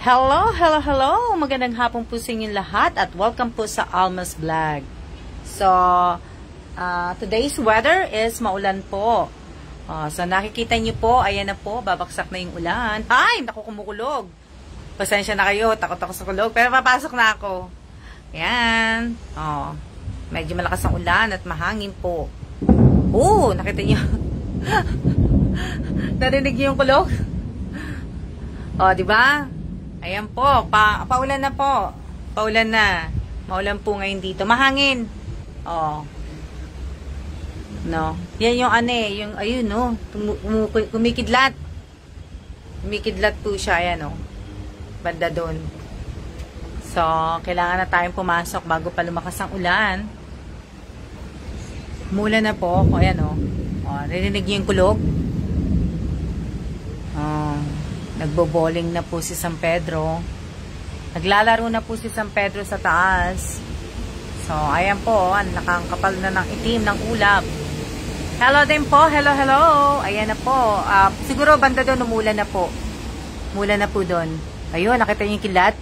Hello, hello, hello! Magandang hapon po sa inyong lahat at welcome po sa Alma's Vlog. So, today's weather is maulan po. So, nakikita niyo po, ayan na po, babaksak na yung ulan. Ay, naku, kumukulog. Pasensya na kayo, takot ako sa kulog, pero papasok na ako. Ayan. Medyo malakas ang ulan at mahangin po. Nakita niyo. Narinig niyo yung kulog? Di ba? Ayan po, paulan na po. Paulan na. Maulan po ngayon dito. Mahangin. No. Yan yung yung ayun no, kumikidlat. Kumikidlat po siya, ayan banda doon. So, kailangan na tayong pumasok bago pa lumakas ang ulan. Umulan na po. Ayan narinig niyo yung kulog? Nagbo-bowling na po si San Pedro. Naglalaro na po si San Pedro sa taas. So, ayan po. Nakakapal na ng itim ng ulap. Hello din po. Hello, hello. Ayan na po. Siguro banda doon umulan na po. Umulan na po doon. Ayun, nakita niyo yung kidlat?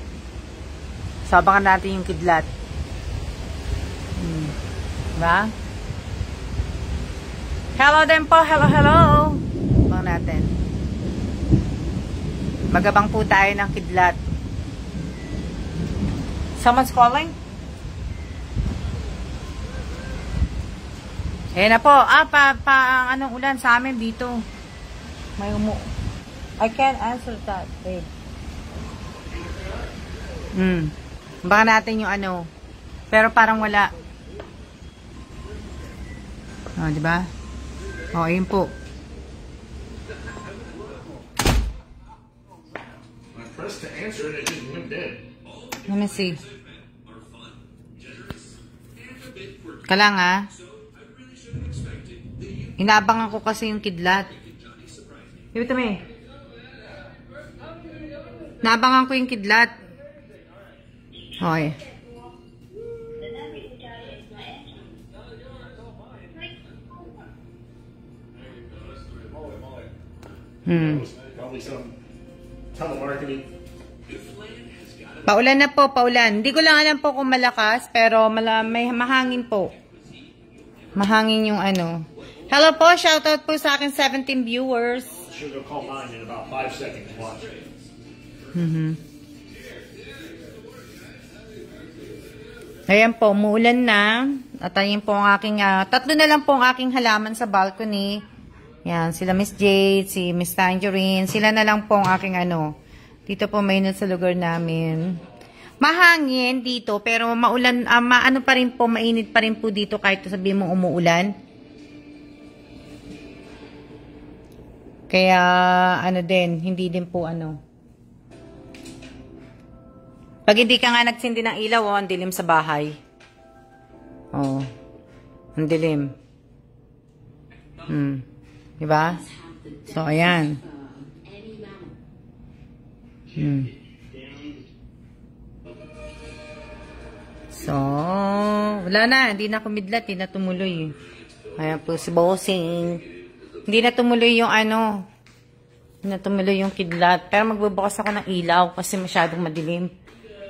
So, abangan natin yung kidlat. Diba? Hello din po. Hello, hello. Abangan natin. Magabang po tayo ng kidlat. Someone's calling? Ayan na po. Anong ulan sa amin dito? I can't answer that, babe. Baka natin yung pero parang wala. Diba? Ayun po. To answer it, it just went dead. Let me see. Kala inaabangan ko kasi yung kidlat. Give it to me. Naabangan ko yung kidlat. Okay. Probably some telemarketing. Paulan na po, paulan. Hindi ko lang alam po kung malakas, pero may mahangin po. Mahangin yung Hello po, shoutout po sa akin 17 viewers. Should go call mine in about 5 seconds. Watch. Ayan po, umuulan na. At ayun po ang aking, tatlo na lang po ang aking halaman sa balcony. Yan, sila Miss Jade, si Miss Tangerine. Sila na lang po ang aking dito po mainit sa lugar namin. Mahangin dito, pero maulan, pa rin po, mainit pa rin po dito kahit sabihin mo umuulan. Kaya, din, hindi din po Pag hindi ka nga nagsindi ng ilaw, ang dilim sa bahay. Ang dilim. Diba? So, ayan. So, wala na. Hindi na kumidlat. Hindi na tumuloy. Ayan po si Bossing. Hindi na tumuloy yung Hindi na tumuloy yung kidlat. Pero magbubukas ako ng ilaw kasi masyadong madilim.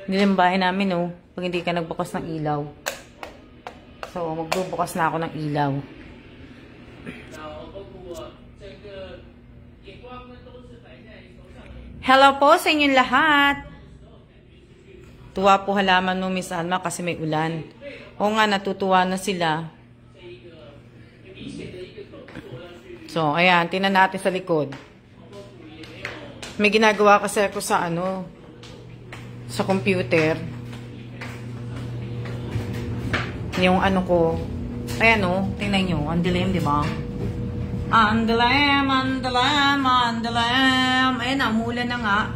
Dilim bahay namin, pag hindi ka nagbukas ng ilaw. So, magbubukas na ako ng ilaw. Hello po sa inyong lahat. Tuwa po halaman mo, Miss Alma, kasi may ulan. Oo nga, natutuwa na sila. So, ayan, tingnan natin sa likod. May ginagawa kasi ako sa sa computer. Yung ko. Ayan tingnan nyo, ang dilim, di ba? Andalam. Ayan na, umulan na nga.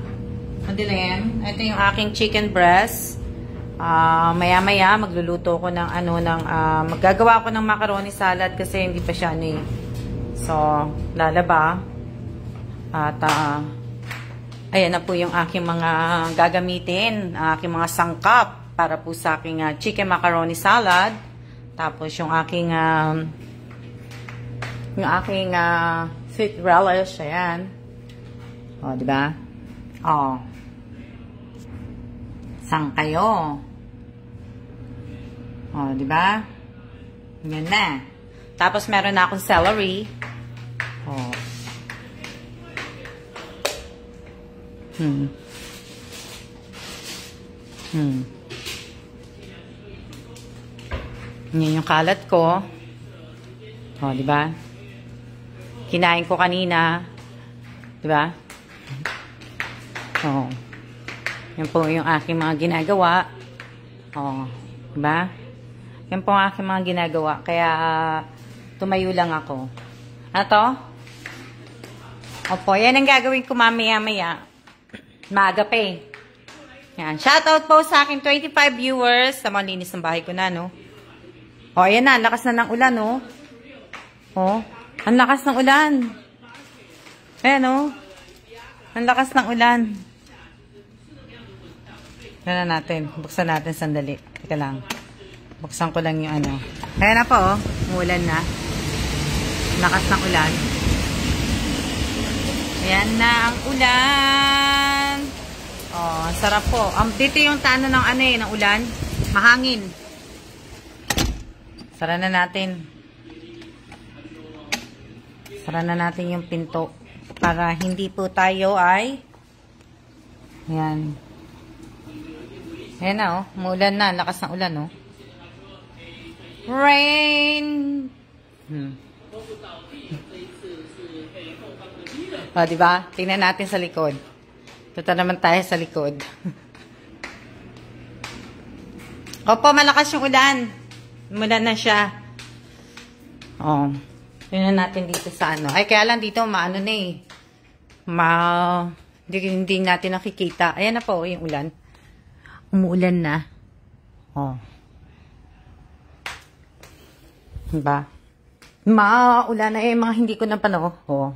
Andalam. Ito yung aking chicken breast. Maya-maya, magluluto ko ng maggagawa ko ng macaroni salad kasi hindi pa siya So, lalaba. At, ayan na po yung aking mga gagamitin. Aking mga sangkap para po sa aking chicken macaroni salad. Tapos yung aking sweet relish, ayan. O, diba? O. Saan kayo? Oh, di ba? Yan na. Tapos meron na akong celery. Oh. Yan yung kalat ko. Oh, di ba? Kinain ko kanina. Di ba? Oh. Yan po yung aking mga ginagawa. Oh, di ba? Yan po ang aking mga ginagawa. Kaya tumayo lang ako. Ano to? Opo, yan ang gagawin ko mamaya-maya. Maaga pa eh. Yan. Shoutout po sa aking 25 viewers. Sa mga linis ng bahay ko na, no? O, ayan na. Ang lakas na ng ulan, no? O, ang lakas ng ulan. Ayan, no? Ang lakas ng ulan. Yan na natin. Buksan natin sandali. Teka lang. Buksan ko lang yung ano. Ayan na po, oh. Umulan na. Lakas ng ulan. Ayan na ang ulan. Oh, sarap po. Dito yung tano ng ano eh, ng ulan. Mahangin. Sara na natin. Sara na natin yung pinto. Para hindi po tayo ay ayan. Ayan na oh. Umulan na. Lakas ng ulan oh. Rain. O, diba? Tingnan natin sa likod. Tuta naman tayo sa likod. Opo, malakas yung ulan. Umulan na siya. O. Tingnan natin dito sa ano. Ay, kaya lang dito, maano na eh. Hindi natin nakikita. Ayan na po, yung ulan. Umuulan na. O. Diba? Maulan na eh, mga hindi ko napano. O.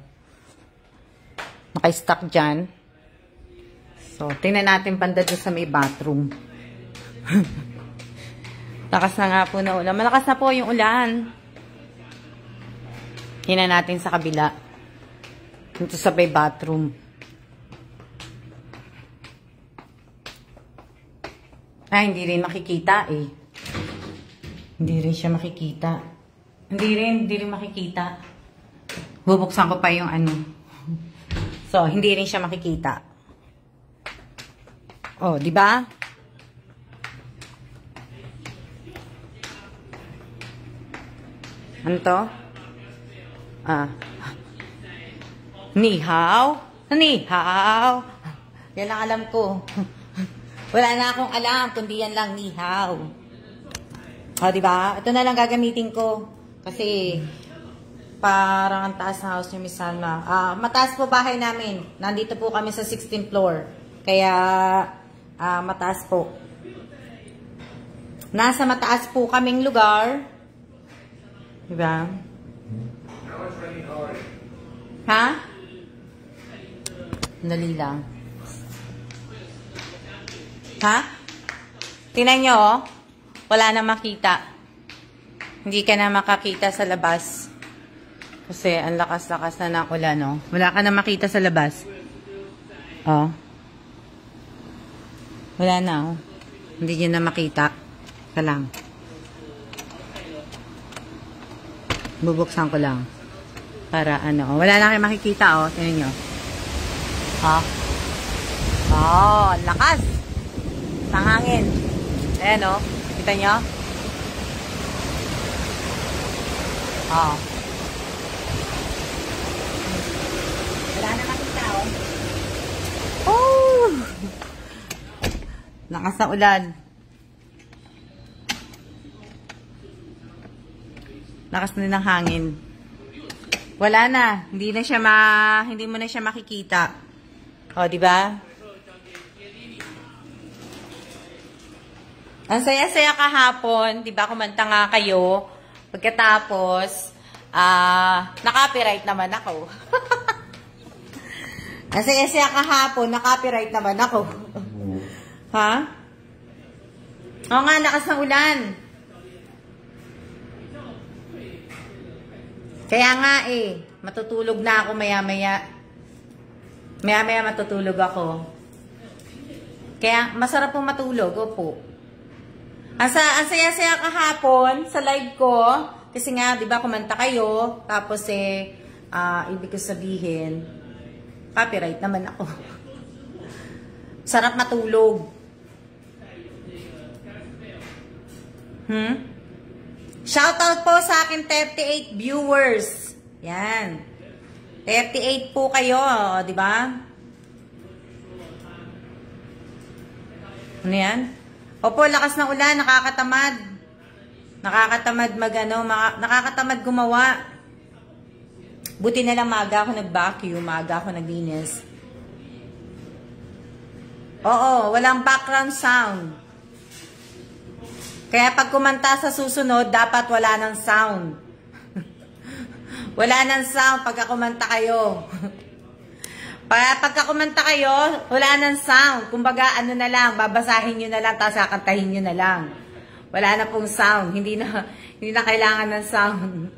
Naka-stuck dyan. So, tingnan natin banda dyan sa may bathroom. Lakas na nga po na ulan. Malakas na po yung ulan. Tingnan natin sa kabila. Dito sa may bathroom. Ay, hindi rin makikita eh. Hindi rin siya makikita. Hindi rin makikita. Bubuksan ko pa yung ano. So, hindi rin siya makikita. Oh, di ba? Ano to? Ni hao? Ni hao? Yan lang alam ko. Wala na akong alam, kundi yan lang ni hao. Oh, di ba? Ito na lang gagamitin ko. Kasi parang ang taas ng house ni Miss Salma. Mataas po bahay namin. Nandito po kami sa 16th floor. Kaya, mataas po. Nasa mataas po kaming lugar. Diba? Ha? Dali lang. Ha? Tingnan nyo, oh. Wala na makita. Hindi ka na makakita sa labas. Kasi ang lakas-lakas na ng ulan, no? Wala ka na makita sa labas. Oh. Wala na, oh. Hindi nyo na makita. Ka lang. Bubuksan ko lang. Para ano. Wala na kayo makikita, oh. Tingnan nyo. Oh. Oh, lakas. Ang hangin. Ayan, oh. Kita nyo? Oh. Wala na makita, oh. Oh! Lakas na ulan. Lakas na din ng hangin. Wala na. Hindi mo na siya makikita. O, di ba? Ang saya-saya kahapon, di ba? Kumanta nga kayo. Pagkatapos, na-copyright naman ako. Ang saya-saya kahapon, na-copyright naman ako. Ha? Oo nga, lakas ng ulan. Kaya nga eh, matutulog na ako maya-maya. Maya-maya matutulog ako. Kaya masarap pong matulog, opo. Ang saya-saya kahapon sa live ko, kasi nga, di ba, kumanta kayo, tapos ibig ko sabihin, copyright naman ako. Sarap matulog. Shoutout po sa akin 38 viewers. Yan. 38 po kayo, di ba? Ano yan? Opo, lakas ng ulan, nakakatamad. Nakakatamad nakakatamad gumawa. Buti na lang maaga ako nag-vacuum, maaga ako naglinis. Oo, walang background sound. Kaya pag kumanta sa susunod, dapat wala ng sound. Wala ng sound pagka kumanta kayo. Pagka kumanta kayo, wala ng sound. Kumbaga, ano na lang, babasahin nyo na lang, tapos kakantahin nyo na lang. Wala na pong sound. Hindi na kailangan ng sound.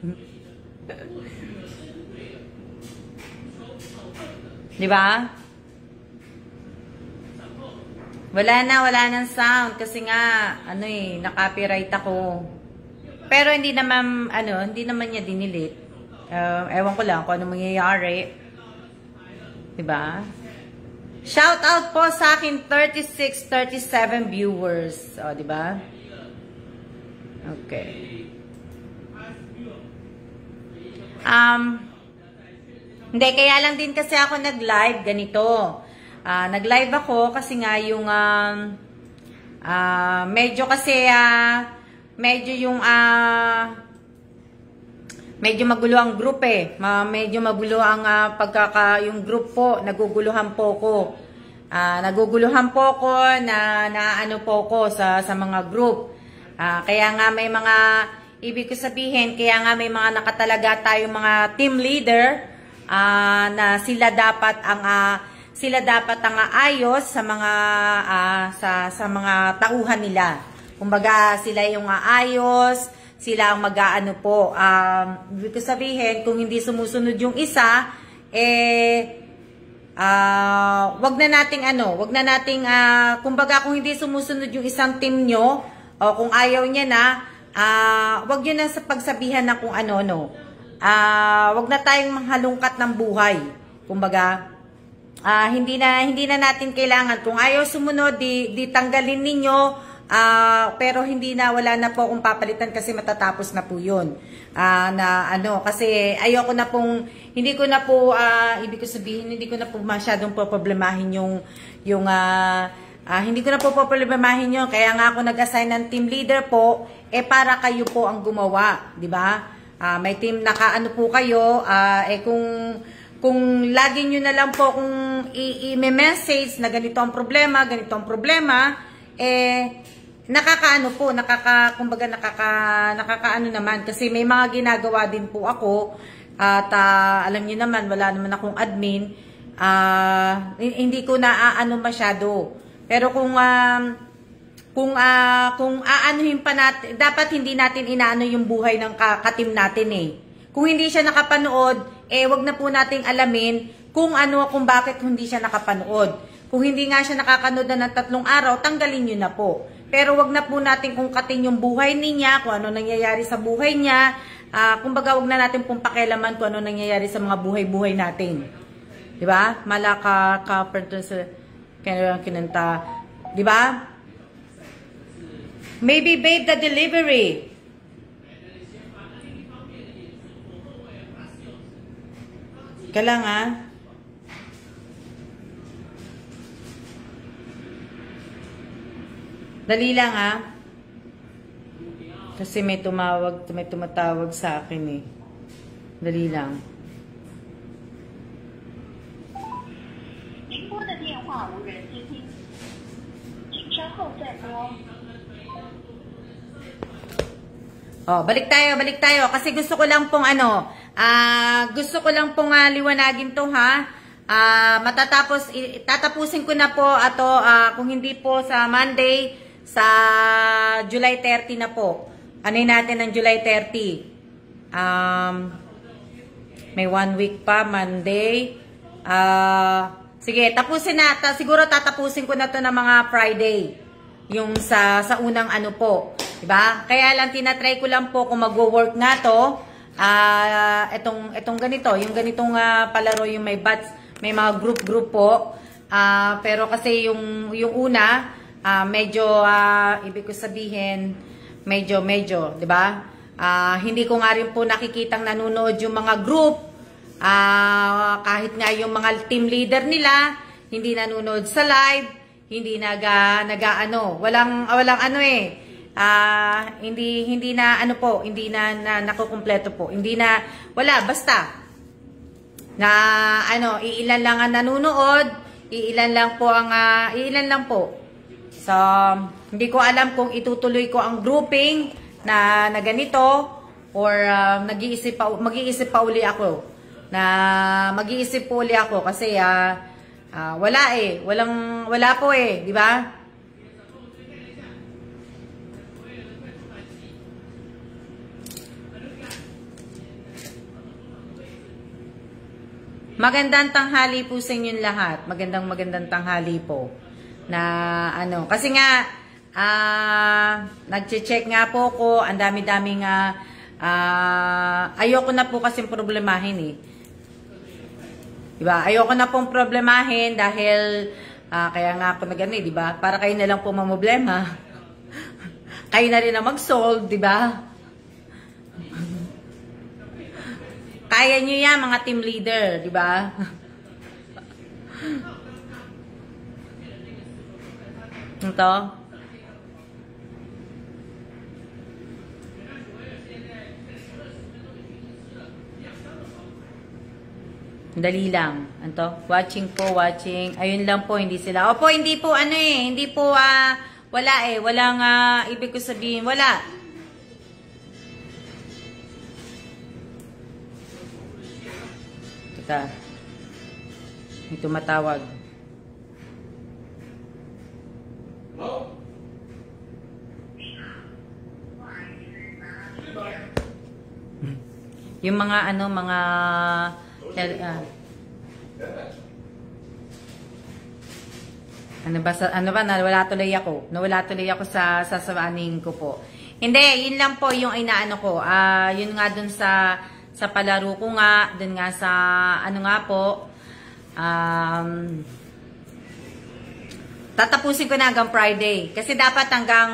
Di ba? Wala ng sound kasi nga na-copyright ako. Pero hindi naman niya dinilit. Ewan ko lang kung ano mangyayari. Diba? Shout out po sa akin 36, 37 viewers. O, diba? Okay. Hindi, kaya lang din kasi ako nag-live ganito. Nag-live ako kasi nga yung medyo magulo ang group medyo magulo ang yung group po, naguguluhan po ko. Naguguluhan po ko na ano po ko sa mga group. Kaya nga may mga ibig ko sabihin, kaya nga may mga nakatalaga tayong mga team leader na sila dapat ang ayos sa mga sa mga tauhan nila. Kumbaga sila yung ayos, sila ang mag-aano po. Ibig ko sabihin, kung hindi sumusunod yung isa, wag na nating kumbaga kung hindi sumusunod yung isang team nyo, o kung ayaw niya na, wag yun na sa pagsabihan na kung ano. Wag na tayong manghalungkat ng buhay. Kumbaga, hindi na natin kailangan. Kung ayaw sumunod, di tanggalin ninyo. Pero wala na po akong papalitan kasi matatapos na po yun. Kasi ayoko na pong, hindi ko na po masyadong problemahin hindi ko na po problemahin yun. Kaya nga ako nag-assign ng team leader po, para kayo po ang gumawa. Di ba? May team, nakaano po kayo, kung lagi nyo na lang po kung i-message na ganito ang problema, nakakaano naman kasi may mga ginagawa din po ako at alam niyo naman wala naman akong admin, hindi ko na masyado. Pero kung aanuhin pa natin, dapat hindi natin inaano yung buhay ng katim natin Kung hindi siya nakapanood, wag na po nating alamin kung bakit hindi siya nakapanood. Kung hindi nga siya nakakanood na ng 3 araw, tanggalin nyo na po. Pero wag na po natin kungkatin yung buhay niya, kung ano nangyayari sa buhay niya. Kumbaga, wag na natin pong pakialaman kung ano nangyayari sa mga buhay-buhay natin. Diba? Malaka sa kinanta. Diba? Maybe babe the delivery. Ika lang Dali lang Kasi may tumatawag sa akin Dali lang. Balik tayo kasi gusto ko lang pong liwanagin to tatapusin ko na po kung hindi po sa Monday, sa July 30 na po. Ano'y natin ng July 30? May 1 week pa, Monday. Sige, tapusin na. Siguro tatapusin ko na to ng mga Friday. Yung sa unang ano po. Diba? Kaya lang tinatry ko lang po kung magwo-work nga to. Etong ganito. Yung ganitong palaro yung may bats. May mga group po. Pero kasi yung una, medyo, ibig ko sabihin, medyo, diba? Hindi ko nga rin po nakikitang nanonood yung mga group. Kahit nga yung mga team leader nila, hindi nanonood sa live, hindi walang ano hindi na ano po, hindi na nakukumpleto po. Hindi na, wala, basta. Na iilan lang ang nanonood, iilan lang po. So, hindi ko alam kung itutuloy ko ang grouping na ganito or mag-iisip pa uli ako. Mag-iisip po uli ako kasi wala po di ba? Magandang tanghali po sa inyong lahat. Magandang tanghali po. Kasi nga nagche-check nga po ko, ang dami-dami nga ayoko na po kasing problemahin Diba? Ayoko na pong problemahin dahil kaya nga ako nagano diba? Para kayo na lang po mamblema. Kayo na rin na mag-solve, diba? Kaya nyo yan, mga team leader, diba? Ito. Dali lang. Anto? Watching. Ayun lang po, hindi sila. Opo, hindi po hindi po wala walang ibig ko sabihin, wala. Teka. May tumatawag. Yung mga nawala tuloy ako sa sasawanin ko po. Hindi, yun lang po yung inaano ko. Yun nga dun sa palaro ko nga, dun nga sa tatapusin ko na hanggang Friday. Kasi dapat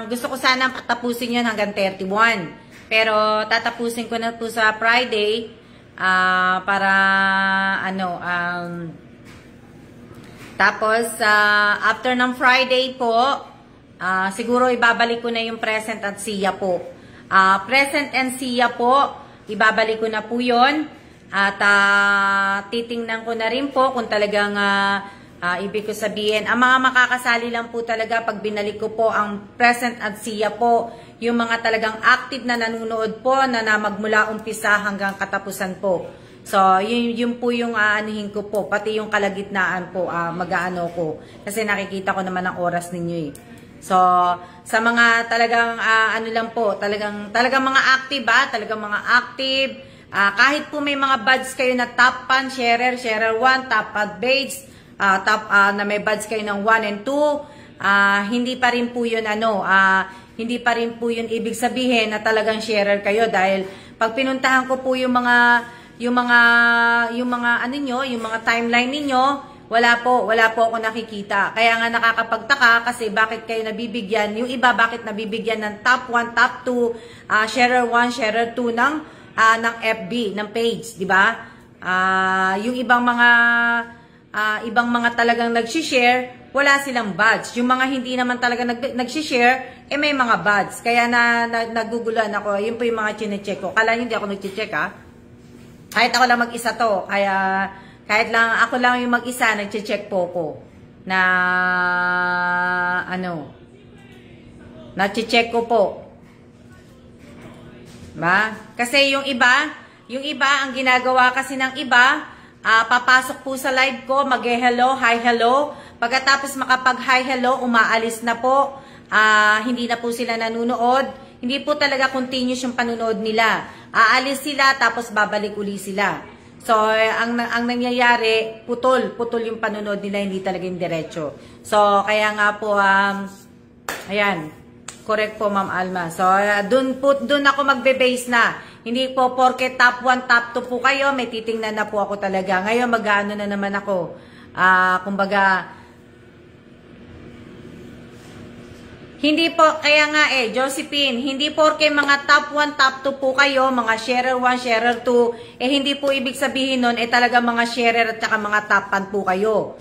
gusto ko sana tapusin yun hanggang 31. Pero tatapusin ko na po sa Friday para tapos after ng Friday po siguro ibabalik ko na yung present at siya po. Present and siya po, ibabalik ko na po yun at titingnan ko na rin po kung talagang ibig ko sabihin, ang mga makakasali lang po talaga pag binalik ko po ang present at siya po, yung mga talagang active na nanonood po na magmula umpisa hanggang katapusan po. So, yun po yung aanihin ko po. Pati yung kalagitnaan po, mag-aano ko. Kasi nakikita ko naman ang oras ninyo So, sa mga talagang lang po, talagang mga active talagang mga active. Kahit po may mga buds kayo na top fan, sharer 1, top ad babes, na may buds kayo ng 1 and 2, hindi pa rin po yun hindi pa rin po yun ibig sabihin na talagang sharer kayo dahil pag pinuntahan ko po yung mga timeline ninyo, wala po ako nakikita. Kaya nga nakakapagtaka kasi bakit kayo nabibigyan, yung iba bakit nabibigyan ng top 1, top 2, sharer 1, sharer 2 ng FB, ng page, di ba? Yung ibang mga talagang nagsi-share, wala silang badge. Yung mga hindi naman talaga nagsi-share, may mga badge. Kaya naguguluhan ako. Yun po yung mga chine-check ko. Kala hindi ako nag-check Kahit ako lang mag-isa to. Kaya kahit lang ako lang yung mag-isa, nag-check po ko. Na-check ko po. Ba? Kasi yung iba, ang ginagawa kasi ng iba, papasok po sa live ko, mag-hello, hi, hello. Pagkatapos makapag-hi, hello, umaalis na po. Hindi na po sila nanunood. Hindi po talaga continuous yung panunood nila. Aalis sila, tapos babalik uli sila. So, ang nangyayari, putol yung panonood nila, hindi talaga yung diretso. So, kaya nga po, ayan, correct po, Ma'am Alma. So, dun ako magbe-base na. Hindi po porke top 1, top 2 po kayo, may titingnan na po ako talaga. Ngayon, mag-ano na naman ako. Kumbaga, hindi po, kaya nga Josephine, hindi porke mga top 1, top 2 po kayo, mga sharer 1, sharer 2, hindi po ibig sabihin nun, talaga mga sharer at saka mga top 1 po kayo.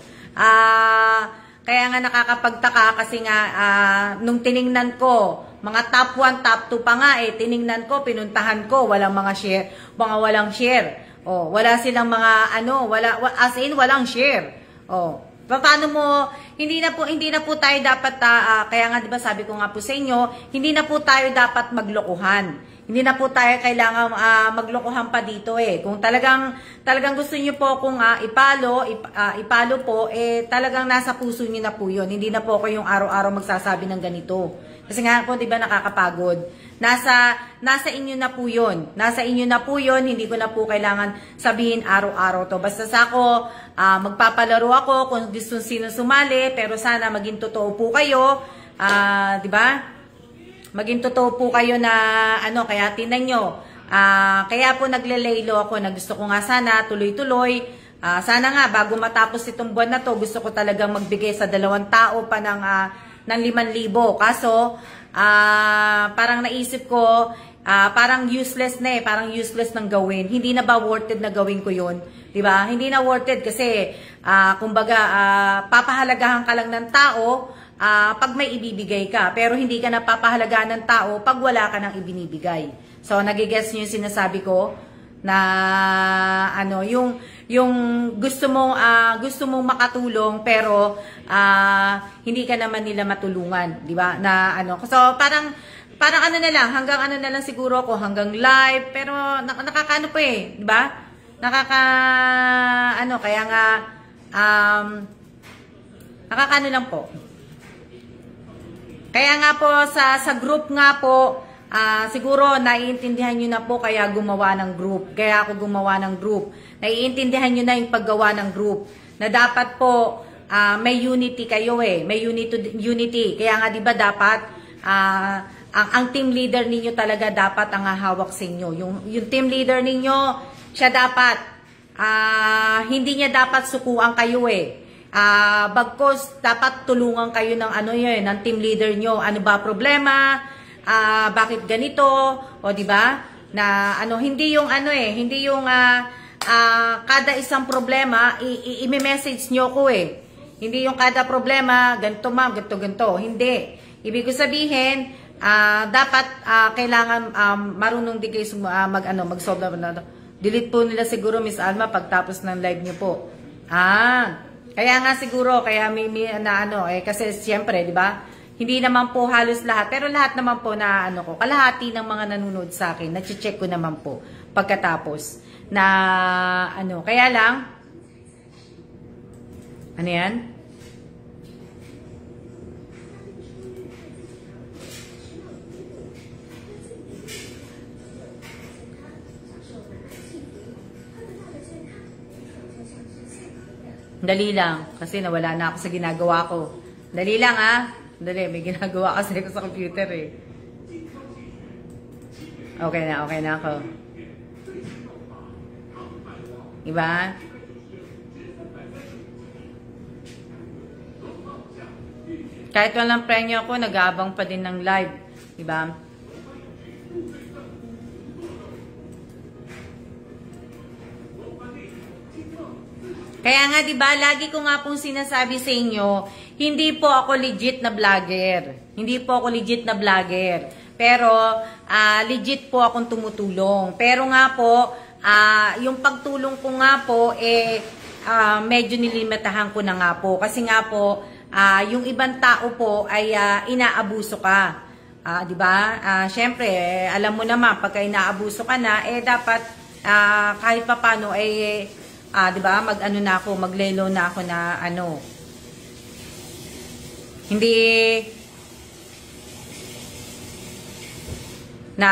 Kaya nga nakakapagtaka kasi nga, nung tiningnan ko, mga top 1, top 2 pa nga tiningnan ko, pinuntahan ko, walang mga share, mga walang share. Wala silang mga as in walang share. Paano mo, hindi na po tayo dapat, kaya nga 'di ba sabi ko nga po sa inyo, hindi na po tayo dapat maglokohan. Hindi na po tayo kailangan maglokohan pa dito Kung talagang gusto niyo po kung ipalo po, talagang nasa puso niyo na po 'yon. Hindi na po ako yung araw-araw magsasabi ng ganito. Kasi nga po 'di ba nakakapagod. Nasa inyo na po 'yon. Nasa inyo na po 'yon, hindi ko na po kailangan sabihin araw-araw 'to. Basta sa ako, magpapalaro ako kung gusto sino sumali, pero sana maging totoo po kayo, 'di ba? Maging totoo po kayo na kaya tingnan nyo. Kaya po nagle-laylo ako na gusto ko nga sana tuloy-tuloy. Sana nga bago matapos itong buwan na to, gusto ko talagang magbigay sa 2 tao pa ng 5,000. Kaso parang naisip ko, parang useless na parang useless nang gawin. Hindi na ba worth it na gawin ko 'yon? 'Di ba? Hindi na worth it kasi kumbaga papahalagahan ka lang ng tao pag may ibibigay ka, pero hindi ka napapahalagaan ng tao pag wala ka nang ibinibigay. So nagigets niyo yung sinasabi ko na yung gusto mong makatulong pero hindi ka naman nila matulungan, 'di ba? So parang na lang, hanggang na lang siguro ako, hanggang live, pero nakakaano po 'di ba? Kaya nga nakakaano lang po. Kaya nga po sa group nga po, siguro naiintindihan nyo na po kaya gumawa ng group. Kaya ako gumawa ng group. Naiintindihan nyo na yung paggawa ng group. Na dapat po may unity kayo May unity. Kaya nga 'di ba dapat ang team leader ninyo talaga dapat ang hahawak sa inyo. Yung team leader ninyo, siya dapat hindi niya dapat sukuan kayo bagkos dapat tulungan kayo ng ng team leader nyo. Ano ba problema? Bakit ganito? O di ba? Na hindi yung hindi yung kada isang problema i-message nyo ko Hindi yung kada problema ganito ma'am, ganito. Hindi. Ibig ko sabihin, dapat kailangan marunong din kayo mag-solve na. Delete po nila siguro Miss Alma pagtapos ng live nyo po. Kaya nga siguro, kaya may kasi siyempre, 'di ba? Hindi naman po halos lahat, pero lahat naman po na kalahati ng mga nanonood sa akin, na-check ko naman po pagkatapos na kaya lang yan? Dali lang, kasi nawala na ako sa ginagawa ko. Dali lang Dali, may ginagawa kasi ako sa computer Okay na ako. Diba? Kahit walang premyo ako, nag-aabang pa din ng live. Diba? Kaya nga 'di ba, lagi ko nga pong sinasabi sa inyo, hindi po ako legit na vlogger. Hindi po ako legit na vlogger. Pero legit po akong tumutulong. Pero nga po, yung pagtulong ko nga po medyo nilimitahan ko na nga po kasi nga po yung ibang tao po ay inaabuso ka. 'Di ba? Syempre, alam mo naman pagka inaabuso ka na dapat kahit papaano 'di ba? Na ako, maglelo na ako na hindi na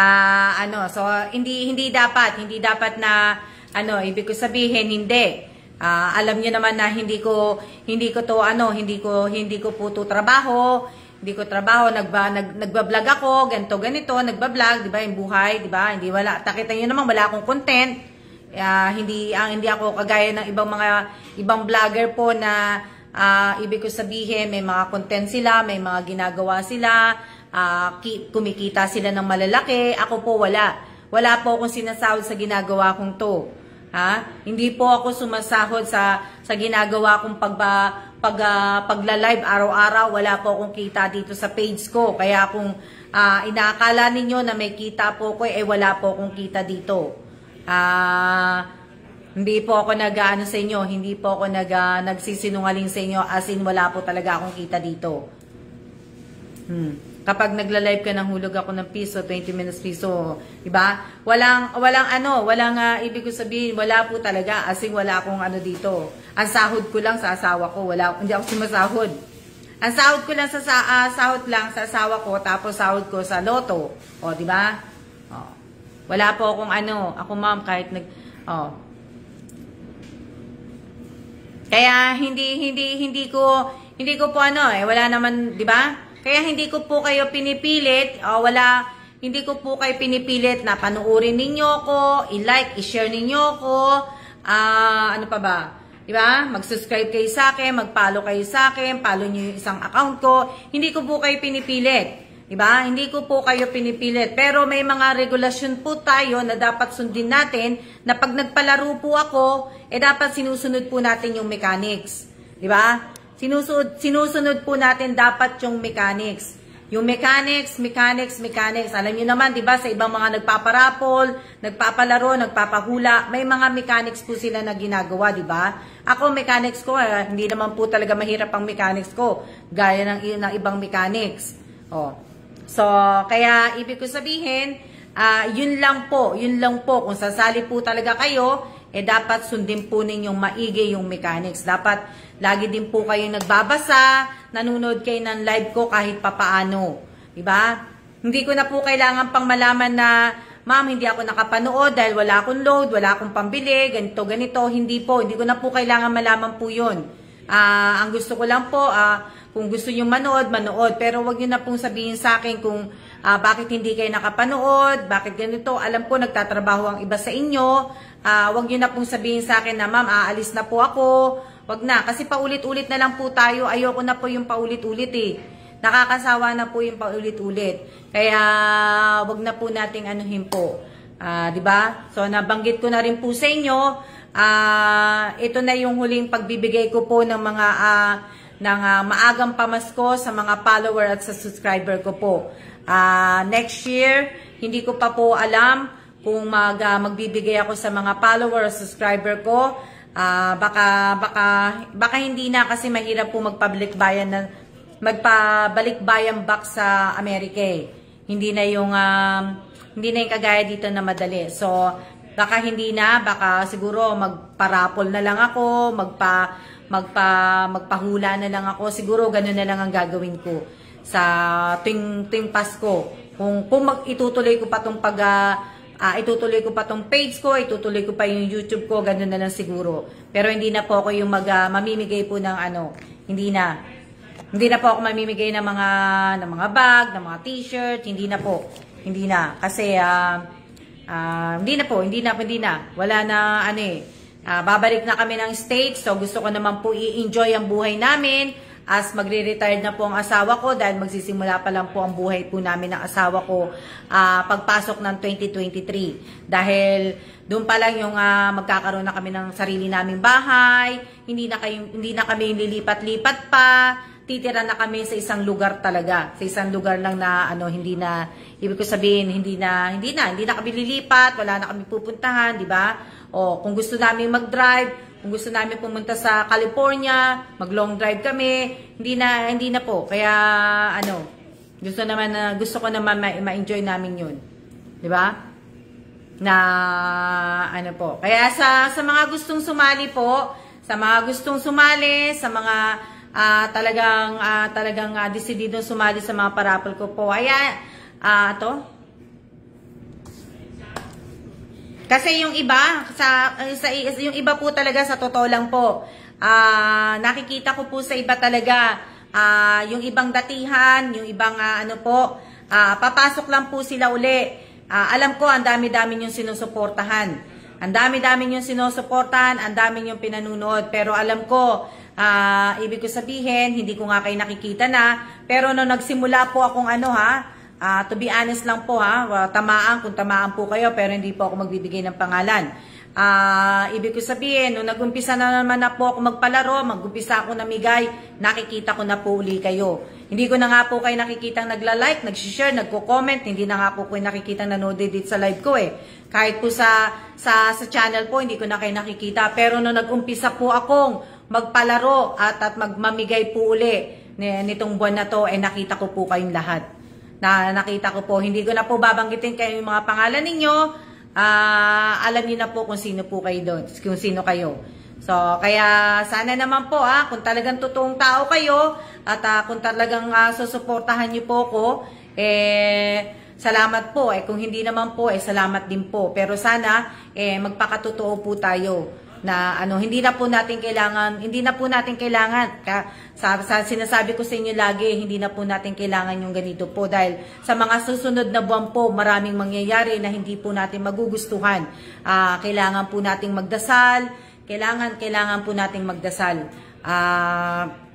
so hindi dapat na ano, ibig ko sabihin, hindi. Alam niyo naman na hindi ko po to trabaho. Hindi ko trabaho, nagba-vlog ako, ganito, nagba-vlog, 'di ba, yung buhay, 'di ba? Hindi wala, nakita niyo naman wala akong content. Hindi ako kagaya ng ibang vlogger po na ibig ko sabihin may mga content sila, may mga ginagawa sila, kumikita sila ng malalaki. Ako po wala. Wala po akong sinasahod sa ginagawa kong 'to. Hindi po ako sumasahod sa ginagawa kong pagla-live araw-araw. Wala po akong kita dito sa page ko. Kaya kung inaakala ninyo na may kita po ko, wala po akong kita dito. Hindi po ako nag-ano sa inyo, hindi po ako nagsisinungaling sa inyo, as in wala po talaga akong kita dito. Kapag nagla-live ka ng hulog ako ng piso, 20 minutes piso, diba? Walang ibig ko sabihin, wala po talaga, as in wala akong ano dito. Ang sahod ko lang sa asawa ko, hindi ako sumasahod. Ang sahod ko lang sahod lang sa asawa ko, tapos sahod ko sa loto. O, diba? Wala po akong ako ma'am, kahit Kaya hindi ko po wala naman, 'di ba? Kaya hindi ko po kayo pinipilit, hindi ko po kayo pinipilit na panuorin ninyo ko, i-like, i-share ninyo ko, ano pa ba? 'Di ba? Mag-subscribe kayo sa akin, mag-follow kayo sa akin, follow niyo yung isang account ko. Hindi ko po kayo pinipilit. 'Di ba? Hindi ko po kayo pinipilit. Pero may mga regulasyon po tayo na dapat sundin natin na pag nagpalaro po ako, dapat sinusunod po natin yung mechanics. 'Di ba? Sinusunod po natin dapat yung mechanics. Yung mechanics. Alam niyo naman, 'di ba, sa ibang mga nagpaparapol, nagpapalaro, nagpapahula, may mga mechanics po sila na ginagawa, 'di ba? Ako mechanics ko, hindi naman po talaga mahirap ang mechanics ko, gaya ng ibang mechanics. So, kaya ibig ko sabihin, yun lang po. Kung sasali po talaga kayo, dapat sundin po ninyong maigi yung mechanics. Dapat lagi din po kayong nagbabasa, nanonood kayo ng live ko kahit papaano. Diba? Hindi ko na po kailangan pang malaman na, ma'am, hindi ako nakapanood dahil wala akong load, wala akong pambili, ganito. Hindi ko na po kailangan malaman po yun. Ang gusto ko lang po, kung gusto nyo manood. Pero wag nyo na pong sabihin sa akin kung bakit hindi kayo nakapanood, bakit ganito. Alam ko, nagtatrabaho ang iba sa inyo. Wag nyo na pong sabihin sa akin na, ma'am, aalis na po ako. Wag na, kasi paulit-ulit na lang po tayo. Ayoko na po yung paulit-ulit Nakakasawa na po yung paulit-ulit. Kaya, wag na po nating anuhin po. Diba? So, nabanggit ko na rin po sa inyo. Ito na yung huling pagbibigay ko po ng mga maagang pamasko sa mga follower at sa subscriber ko po. Next year, hindi ko pa po alam kung magbibigay ako sa mga follower at subscriber ko. Baka hindi na, kasi mahirap po magpabalik bayan back sa Amerika. Hindi na yung kagaya dito na madali. So, baka hindi na, baka siguro magparapol na lang ako, magpahula na lang ako. Siguro ganun na lang ang gagawin ko sa tuwing Pasko. Kung itutuloy ko pa tong itutuloy ko pa tong page ko, itutuloy ko pa yung YouTube ko, ganun na lang siguro. Pero hindi na po ako yung mamimigay po ng hindi na po ako mamimigay ng mga bag, ng mga t-shirt, hindi na. Kasi hindi na. Wala na babalik na kami ng States, so gusto ko naman po i-enjoy ang buhay namin as magre-retired na po ang asawa ko dahil magsisimula pa lang po ang buhay po namin ng asawa ko pagpasok ng 2023. Dahil doon pa lang yung magkakaroon na kami ng sarili naming bahay, hindi na kami lilipat-lipat pa, titira na kami sa isang lugar talaga. Sa isang lugar lang na hindi na, ibig ko sabihin, hindi na kami lilipat, wala na kami pupuntahan, di ba? O kung gusto namin mag-drive, kung gusto namin pumunta sa California, mag-long drive kami, hindi na po. Kaya gusto ko naman ma-enjoy namin 'yun. 'Di ba? Na po. Kaya sa mga gustong sumali po, sa mga talagang decidido sumali sa mga parapol ko po. Kaya Kasi yung iba, yung iba po talaga sa totoo lang po, nakikita ko po sa iba talaga, yung ibang datihan, yung ibang papasok lang po sila uli. Alam ko, ang dami-dami yung sinusuportahan. Ang dami-dami yung sinusuportahan, ang dami yung pinanunood. Pero alam ko, ibig ko sabihin, hindi ko nga kayo nakikita na. Pero nung nagsimula po akong to be honest lang po kung tamaan po kayo, pero hindi po ako magbibigay ng pangalan. Ibig ko sabihin, nung nag-umpisa na naman na po ako magpalaro, mag-umpisa ako namigay, nakikita ko na po uli kayo. Hindi ko na nga po kayo nakikitang nagla-like, nag-share, nagko-comment, hindi na nga po kayo nakikitang nanood dito sa live ko Kahit po sa channel po, hindi ko na kayo nakikita. Pero nung nag-umpisa po akong magpalaro at magmamigay po uli nitong buwan na to, nakita ko po kayong lahat. Nakita ko po, hindi ko na po babanggitin kayo yung mga pangalan ninyo. Alam niyo na po kung sino po kayo doon, kung sino kayo. So, kaya sana naman po kung talagang totoong tao kayo at kung talagang susuportahan niyo po ko, salamat po. Kung hindi naman po, salamat din po. Pero sana magpakatotoo po tayo na hindi na po natin kailangan, sinasabi ko sa inyo lagi, hindi na po natin kailangan yung ganito po dahil sa mga susunod na buwan po, maraming mangyayari na hindi po natin magugustuhan. Kailangan po nating magdasal, kailangan po nating magdasal.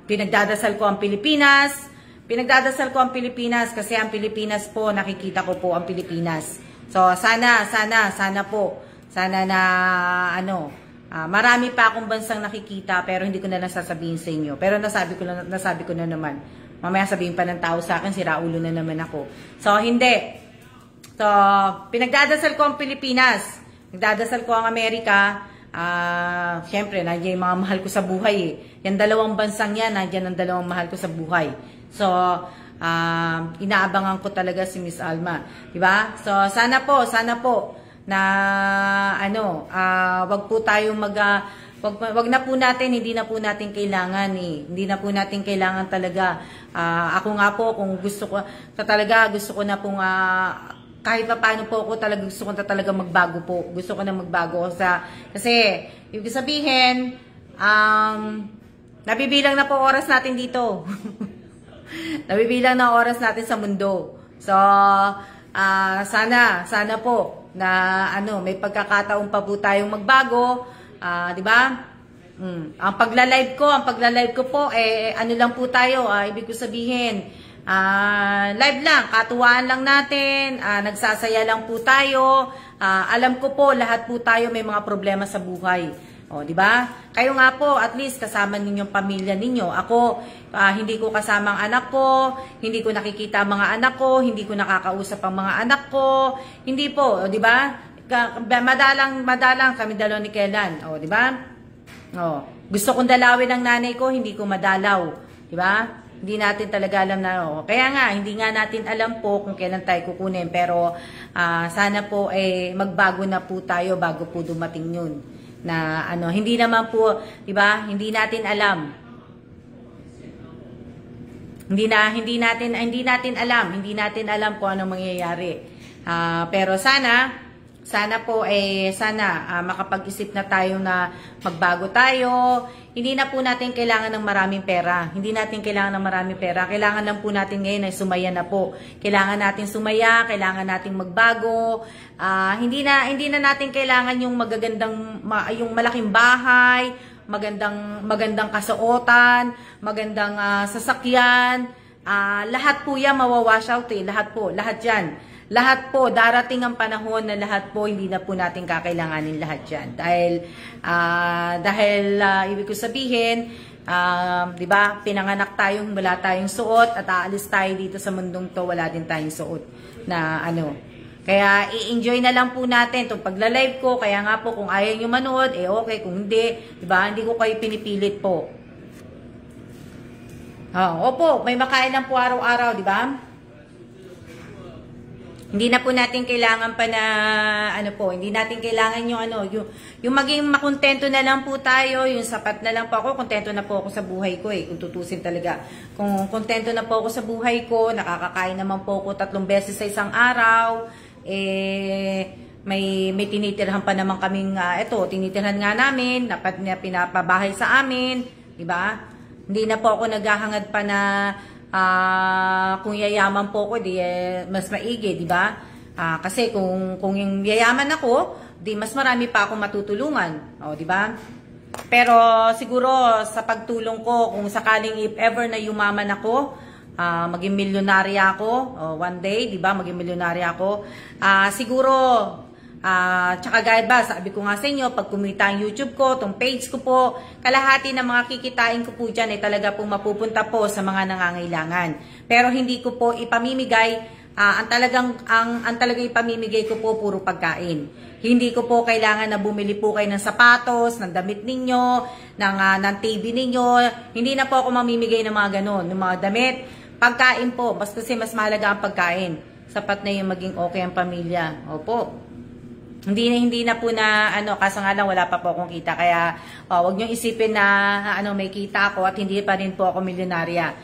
Pinagdadasal ko ang Pilipinas kasi ang Pilipinas po, nakikita ko po ang Pilipinas. So sana po, marami pa akong bansang nakikita pero hindi ko na lang sasabihin sa inyo. Pero nasabi ko na naman. Mamaya sabihin pa ng tao sa akin, sira ulo na naman ako. So hindi. So pinagdadasal ko ang Pilipinas. Nagdadasal ko ang Amerika. Siyempre, nandiyan yung mga mahal ko sa buhay Yan dalawang bansang yan, nandiyan ang dalawang mahal ko sa buhay. So, inaabangan ko talaga si Miss Alma. Diba? So, sana po na wag po tayong wag na po natin, hindi na po natin kailangan Hindi na po natin kailangan talaga. Ako nga po, kung gusto ko na pong kahit pa paano po ako gusto ko na talaga magbago po. Gusto ko na magbago kasi ibig sabihin, nabibilang na po oras natin dito. Nabibilang na oras natin sa mundo. So, sana po na may pagkakataon pa po tayong magbago, 'di ba? Ang pagla-live ko po lang po tayo, ibig ko sabihin, live lang, katuwaan lang natin, nagsasaya lang po tayo. Alam ko po lahat po tayo may mga problema sa buhay. Di ba? Kayo nga po, at least kasama ninyong pamilya ninyo. Ako, hindi ko kasama ang anak ko, hindi ko nakikita ang mga anak ko, hindi ko nakakausap ang mga anak ko. Hindi po, di ba? Madalang kami dalawa ni Kellan. Di ba? Gusto kong dalawin ang nanay ko, hindi ko madalaw. Di ba? Hindi natin talaga alam na. Kaya nga, hindi nga natin alam po kung kailan tayo kukunin. Pero sana po magbago na po tayo bago po dumating yun. Na hindi naman po, 'di ba? Hindi natin alam. Hindi natin alam kung anong mangyayari. Pero sana po makapag-isip na tayo na magbago tayo. Hindi na po natin kailangan ng maraming pera. Kailangan lang po natin ngayon ay sumaya na po. Kailangan natin sumaya, kailangan natin magbago. Hindi na natin kailangan yung yung malaking bahay, magandang kasuotan, magandang sasakyan. Lahat po yan mawawash out lahat yan. Lahat po, darating ang panahon na lahat po, hindi na po natin kakailanganin lahat yan. Dahil ibig ko sabihin, di ba, pinanganak tayong wala tayong suot at aalis tayo dito sa mundong to, wala din tayong suot na Kaya i-enjoy na lang po natin itong pagla-live ko. Kaya nga po, kung ayaw nyo manood, okay. Kung hindi, di ba, hindi ko kayo pinipilit po. Opo, may makain lang po araw-araw, di ba? Hindi na po natin kailangan pa na hindi natin kailangan yung maging makontento na lang po tayo, yung sapat na lang po ako, kontento na po ako sa buhay ko kung tutusin talaga. Kung kontento na po ako sa buhay ko, nakakakain naman po ako 3 beses sa isang araw, may tinitirhan pa naman kaming, tinitirhan nga namin, dapat na pinapabahay sa amin, di ba? Hindi na po ako naghahangad pa na kung yayaman po ako, di mas maigi, di ba? Kasi kung yung yayaman ako, di mas marami pa akong matutulungan, o di ba? Pero siguro sa pagtulong ko, kung sakaling if ever na yumaman ako, maging milyonarya ako, one day, di ba, maging milyonarya ako, siguro, tsaka gaya ba, sabi ko nga sa inyo, pag kumita ang YouTube ko, tong page ko po, kalahati ng mga kikitain ko po dyan ay talaga pong mapupunta po sa mga nangangailangan. Pero hindi ko po ipamimigay, ang talagang ipamimigay ko po puro pagkain. Hindi ko po kailangan na bumili po kayo ng sapatos, ng damit ninyo, ng TV ninyo. Hindi na po ako mamimigay ng mga ganon, ng mga damit. Pagkain po, basta kasi mas mahalaga ang pagkain. Sapat na yung maging okay ang pamilya. Opo. Hindi na po na, kaso nga lang wala pa po akong kita. Kaya, wag niyong isipin na, may kita ako at hindi pa rin po ako milyonarya.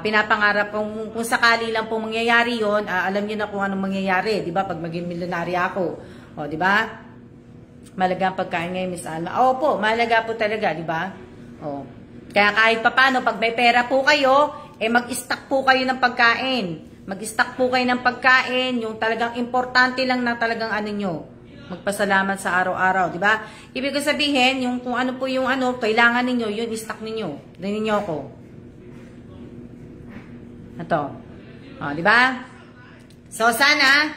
Pinapangarap kung sakali lang po mangyayari yon, alam niyo na kung anong mangyayari, di ba? Pag maging milyonarya ako. O, di ba? Mahalaga ang pagkain ngayon, Miss Alma. Opo, mahalaga po talaga, di ba? O. Kaya kahit papano, pag may pera po kayo, mag-stock po kayo ng pagkain. Mag-stock po kayo ng pagkain, yung talagang importante lang na talagang nyo. Magpasalamat sa araw-araw, di ba? Ibig sabihin, yung kung ano po yung kailangan ninyo, yun i-stock ninyo. Dinin niyo ako. Ito. O, di ba? So, sana,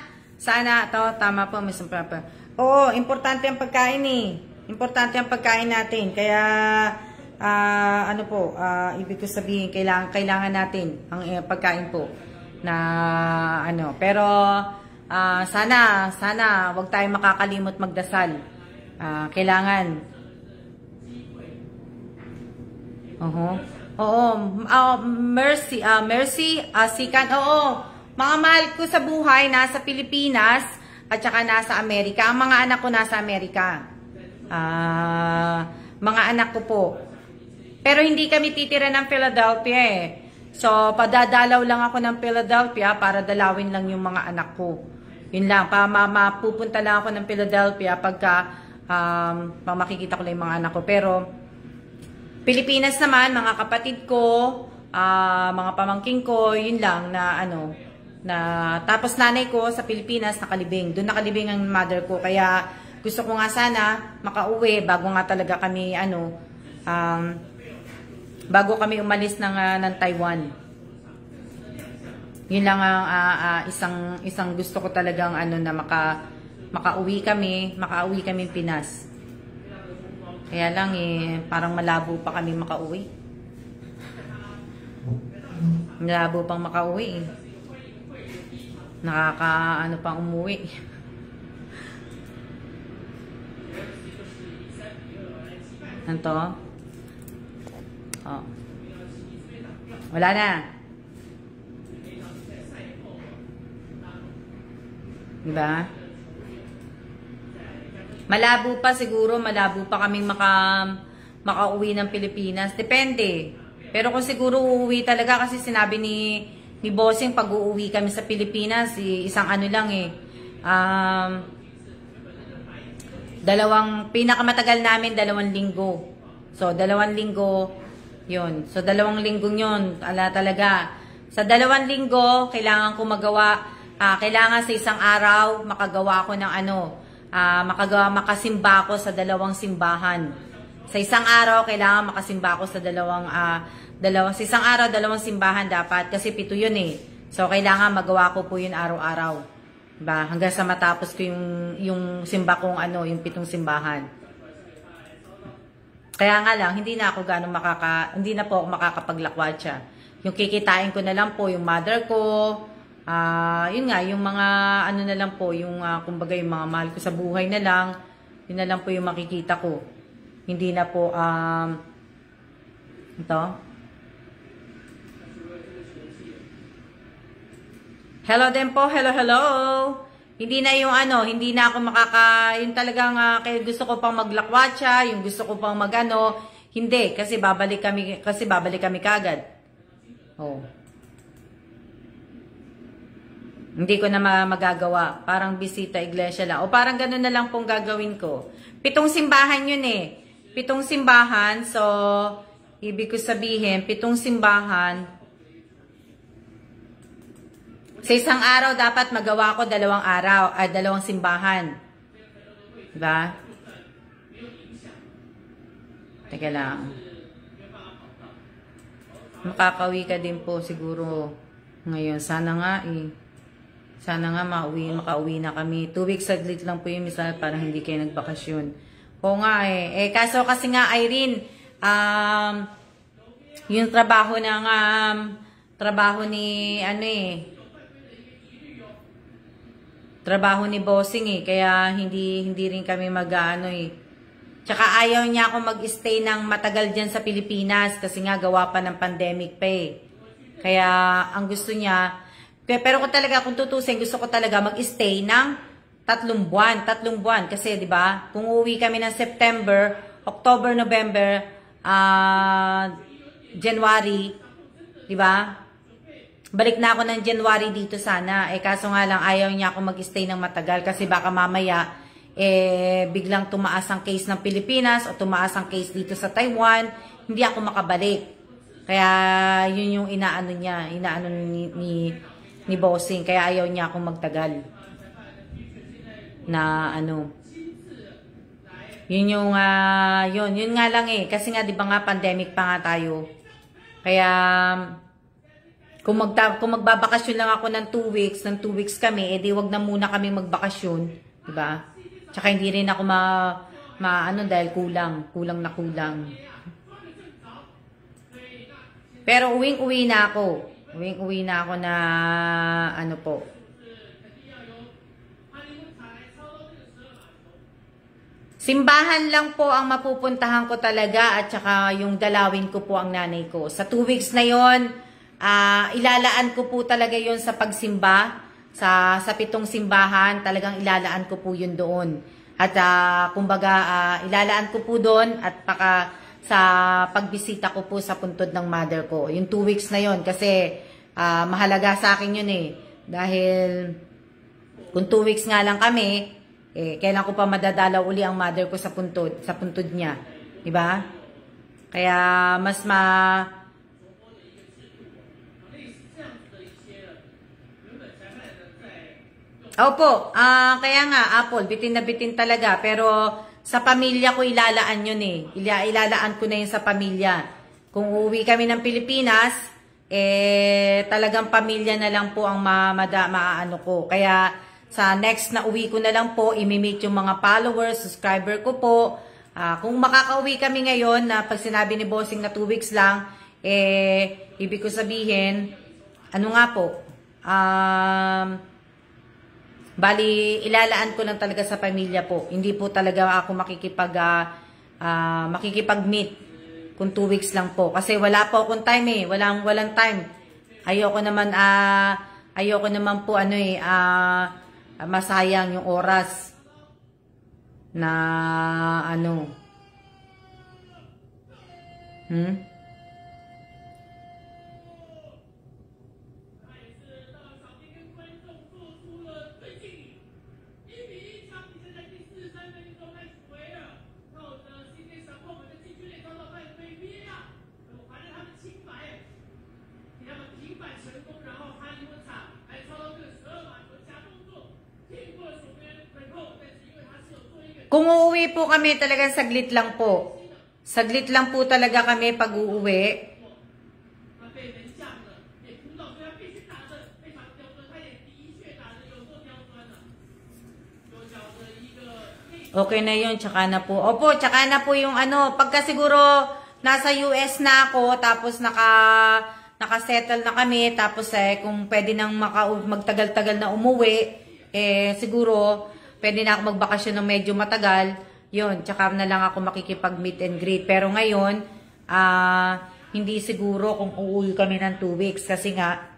to, tama po, Miss Papa. Oo, importante ang pagkain eh. Importante ang pagkain natin. Kaya, ibig ko sabihin, kailangan natin ang pagkain po. Pero, sana, wag tayong makakalimot magdasal. Kailangan. Mercy, Sikan, oo. Mga mahal ko sa buhay, nasa Pilipinas, at saka nasa Amerika. Ang mga anak ko nasa Amerika. Mga anak ko po. Pero hindi kami titira ng Philadelphia eh. So, padadalaw lang ako ng Philadelphia para dalawin lang yung mga anak ko. Yun lang. Mapupunta lang ako ng Philadelphia pagka makikita ko lang yung mga anak ko. Pero, Pilipinas naman, mga kapatid ko, mga pamangking ko, yun lang tapos nanay ko sa Pilipinas nakalibing. Doon nakalibing ang mother ko. Kaya, gusto ko nga sana makauwi bago nga talaga kami, bago kami umalis ng Taiwan. Yun lang ang isang gusto ko talagang na makauwi kami Pinas. Kaya lang parang malabo pa kami makauwi. Malabo pang makauwi. Pang umuwi. Anto? Oh. Wala na. Diba? Malabo pa siguro, malabo pa kaming makauwi ng Pilipinas. Depende. Pero kung siguro uuwi talaga kasi sinabi ni Bossing pag uuwi kami sa Pilipinas, isang lang pinakamatagal namin 2 linggo. So, 2 linggo, yun. So, 2 linggo yun, talaga. Sa 2 linggo, kailangan ko kailangan sa isang araw, makagawa ko ng makasimba ko sa 2 simbahan. Sa isang araw, kailangan makasimba ko sa sa isang araw, 2 simbahan dapat, kasi 7 yun eh. So, kailangan magawa ko po yun araw-araw. Diba? Hanggang sa matapos ko yung simba kong yung 7 simbahan. Kaya nga lang, hindi na po ako makakapaglakwatsa. Yung kikitain ko na lang po, yung mother ko, yun nga, yung mga na lang po, yung kumbaga yung mga mahal ko sa buhay na lang, yun na lang po yung makikita ko. Hindi na po, ito. Hello din po, hello. Hindi na yung hindi na ako yung talagang gusto ko pang maglakwatsa, yung gusto ko pang hindi, kasi babalik kami kagad. Oh. Hindi ko na magagawa. Parang bisita iglesia lang. O parang ganun na lang pong gagawin ko. 7 simbahan yun eh. 7 simbahan. So, ibig ko sabihin, 7 simbahan. Sa isang araw, dapat magawa ko 2 araw, 2 simbahan. Diba? Teka lang. Makakawi ka din po siguro ngayon. Sana nga eh. Sana nga makauwi na kami. 2 weeks saglit lang po yung misal para hindi kayo nagbakasyon. Oo nga eh. Kaso kasi nga Irene, yung trabaho ng trabaho ni trabaho ni Bossing eh. Kaya hindi rin kami Tsaka ayaw niya ako mag-stay ng matagal dyan sa Pilipinas kasi nga gawa pa ng pandemic pa eh. Kaya ang gusto niya, pero kung tutusin, gusto ko talaga mag-stay ng 3 buwan. 3 buwan kasi 'di ba? Kung uuwi kami ng September, October, November, January, 'di ba? Balik na ako ng January dito sana. Kaso nga lang ayaw niya ako mag-stay ng matagal kasi baka mamaya biglang tumaas ang case ng Pilipinas o tumaas ang case dito sa Taiwan, hindi ako makabalik. Kaya yun yung inaano ni Bossing, kaya ayaw niya akong magtagal. Na yun nga lang eh, kasi nga 'di ba nga pandemic pa nga tayo. Kaya kung magbabakasyon lang ako ng 2 weeks, ng 2 weeks kami, di wag na muna kami magbakasyon, 'di ba? Tsaka hindi rin ako dahil kulang na kulang. Pero uwing-uwi na ako. Uwing-uwi na ako na po. Simbahan lang po ang mapupuntahan ko talaga at saka yung dalawin ko po ang nanay ko. Sa 2 weeks na yon, ilalaan ko po talaga yon sa pagsimba. Sa 7 simbahan, talagang ilalaan ko po yun doon. At kumbaga, ilalaan ko po doon at sa pagbisita ko po sa puntod ng mother ko. Yung 2 weeks na yon kasi mahalaga sa akin yun eh. Dahil kung 2 weeks nga lang kami, kailan ko pa madadalaw uli ang mother ko sa puntod niya. Diba? Kaya mas Opo, kaya nga, Apple, bitin na bitin talaga. Pero sa pamilya ko ilalaan yun eh. Ilalaan ko na yun sa pamilya. Kung uuwi kami ng Pilipinas, talagang pamilya na lang po ang maaano ko. Kaya sa next na uwi ko na lang po, imimit yung mga followers, subscriber ko po. Kung makakauwi kami ngayon, na pag sinabi ni Bossing na 2 weeks lang, ibig ko sabihin, bali, ilalaan ko lang talaga sa pamilya po. Hindi po talaga ako makikipag-meet kung 2 weeks lang po. Kasi wala po akong time eh. Walang time. Ayoko naman po masayang yung oras na Kung uuwi po kami talagang saglit lang po. Saglit lang po talaga kami pag uuwi. Okay na yun, tsaka na po. Opo, tsaka na po yung pagka siguro nasa US na ako, tapos nakasettle na kami, tapos kung pwede nang magtagal-tagal na umuwi, siguro pwede na ako magbakasyon ng medyo matagal, yun, tsaka na lang ako makikipag-meet and greet. Pero ngayon, hindi siguro kung uuwi kami ng 2 weeks, kasi nga,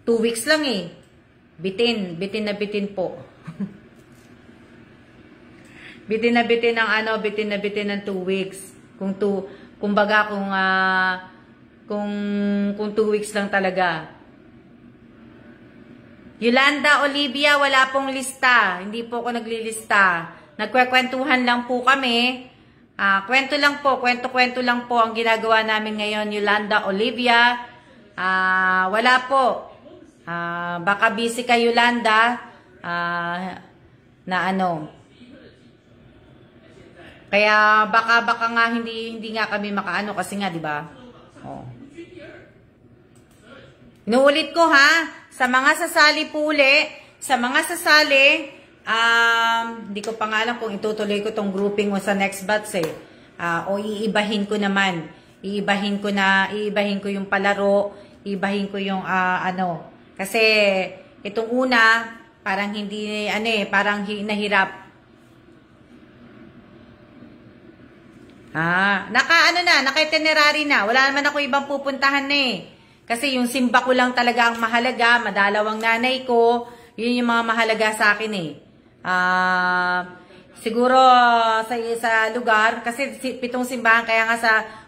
2 weeks lang eh. Bitin na bitin po. bitin na bitin ng 2 weeks. Kung 2 weeks lang talaga. Yolanda Olivia, wala pong lista. Hindi po ako naglilista. Nagkwekwentuhan lang po kami. Kwento lang po, kwento-kwento lang po ang ginagawa namin ngayon, Yolanda Olivia. Wala po. Baka busy ka, Yolanda. Na ano. Kaya baka nga hindi nga kami makaano kasi nga, 'di ba? Oh. Inuulit ko ha, sa mga sasali po uli, sa mga sasali, hindi ko pa nga alam kung itutuloy ko tong grouping mo sa next batch eh. O iibahin ko naman. Iibahin ko yung palaro, iibahin ko yung ano. Kasi itong una, parang hindi, parang nahirap. Naka-itinerary na. Wala naman ako ibang pupuntahan na eh. Kasi yung simba ko lang talaga ang mahalaga, madalawang nanay ko, yun yung mga mahalaga sa akin eh. Siguro sa lugar, kasi 7 simbahan, kaya nga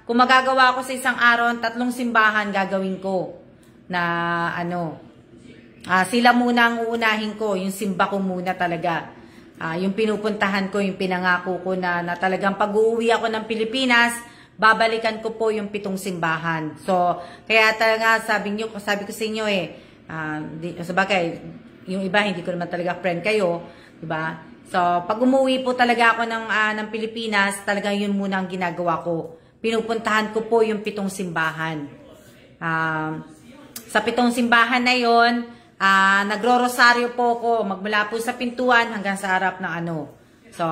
kung magagawa ko sa isang araw, 3 simbahan gagawin ko. Na sila muna ang uunahin ko, yung simba ko muna talaga. Yung pinupuntahan ko, yung pinangako ko na talagang pag-uwi ako ng Pilipinas, babalikan ko po yung 7 simbahan. So, kaya talaga sabi ko sa inyo sabagay, yung iba hindi ko naman talaga friend kayo, 'di ba? So, pag umuwi po talaga ako ng Pilipinas, talaga yun muna ang ginagawa ko. Pinupuntahan ko po yung 7 simbahan. Sa 7 simbahan na yon, nagro-rosaryo po ako magmula po sa pintuan hanggang sa harap ng So,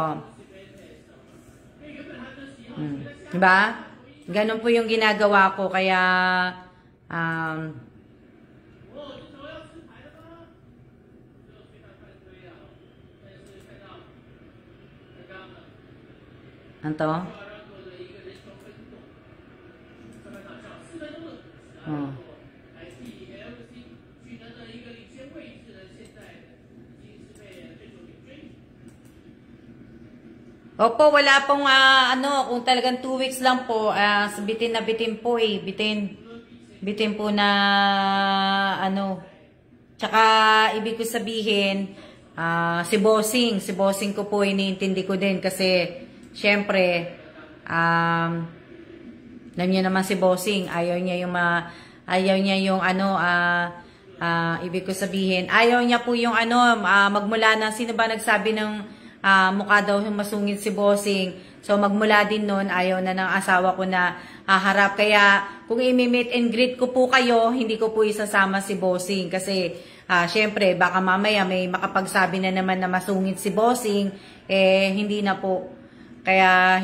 diba? Ganun po yung ginagawa ko. Kaya, anto? Opo, wala pong kung talagang 2 weeks lang po, bitin na bitin po eh, bitin po na tsaka ibig ko sabihin, si bossing ko po iniintindi ko din kasi syempre, alam niyo naman si bossing, ayaw niya yung ibig ko sabihin, ayaw niya po yung magmula na, sino ba nagsabi ng mukha daw yung masungit si bossing. So, magmula din nun, ayaw na ng asawa ko na harap. Kaya, kung i-meet and greet ko po kayo, hindi ko po isasama si bossing. Kasi, syempre, baka mamaya may makapagsabi na naman na masungit si bossing. Hindi na po. Kaya,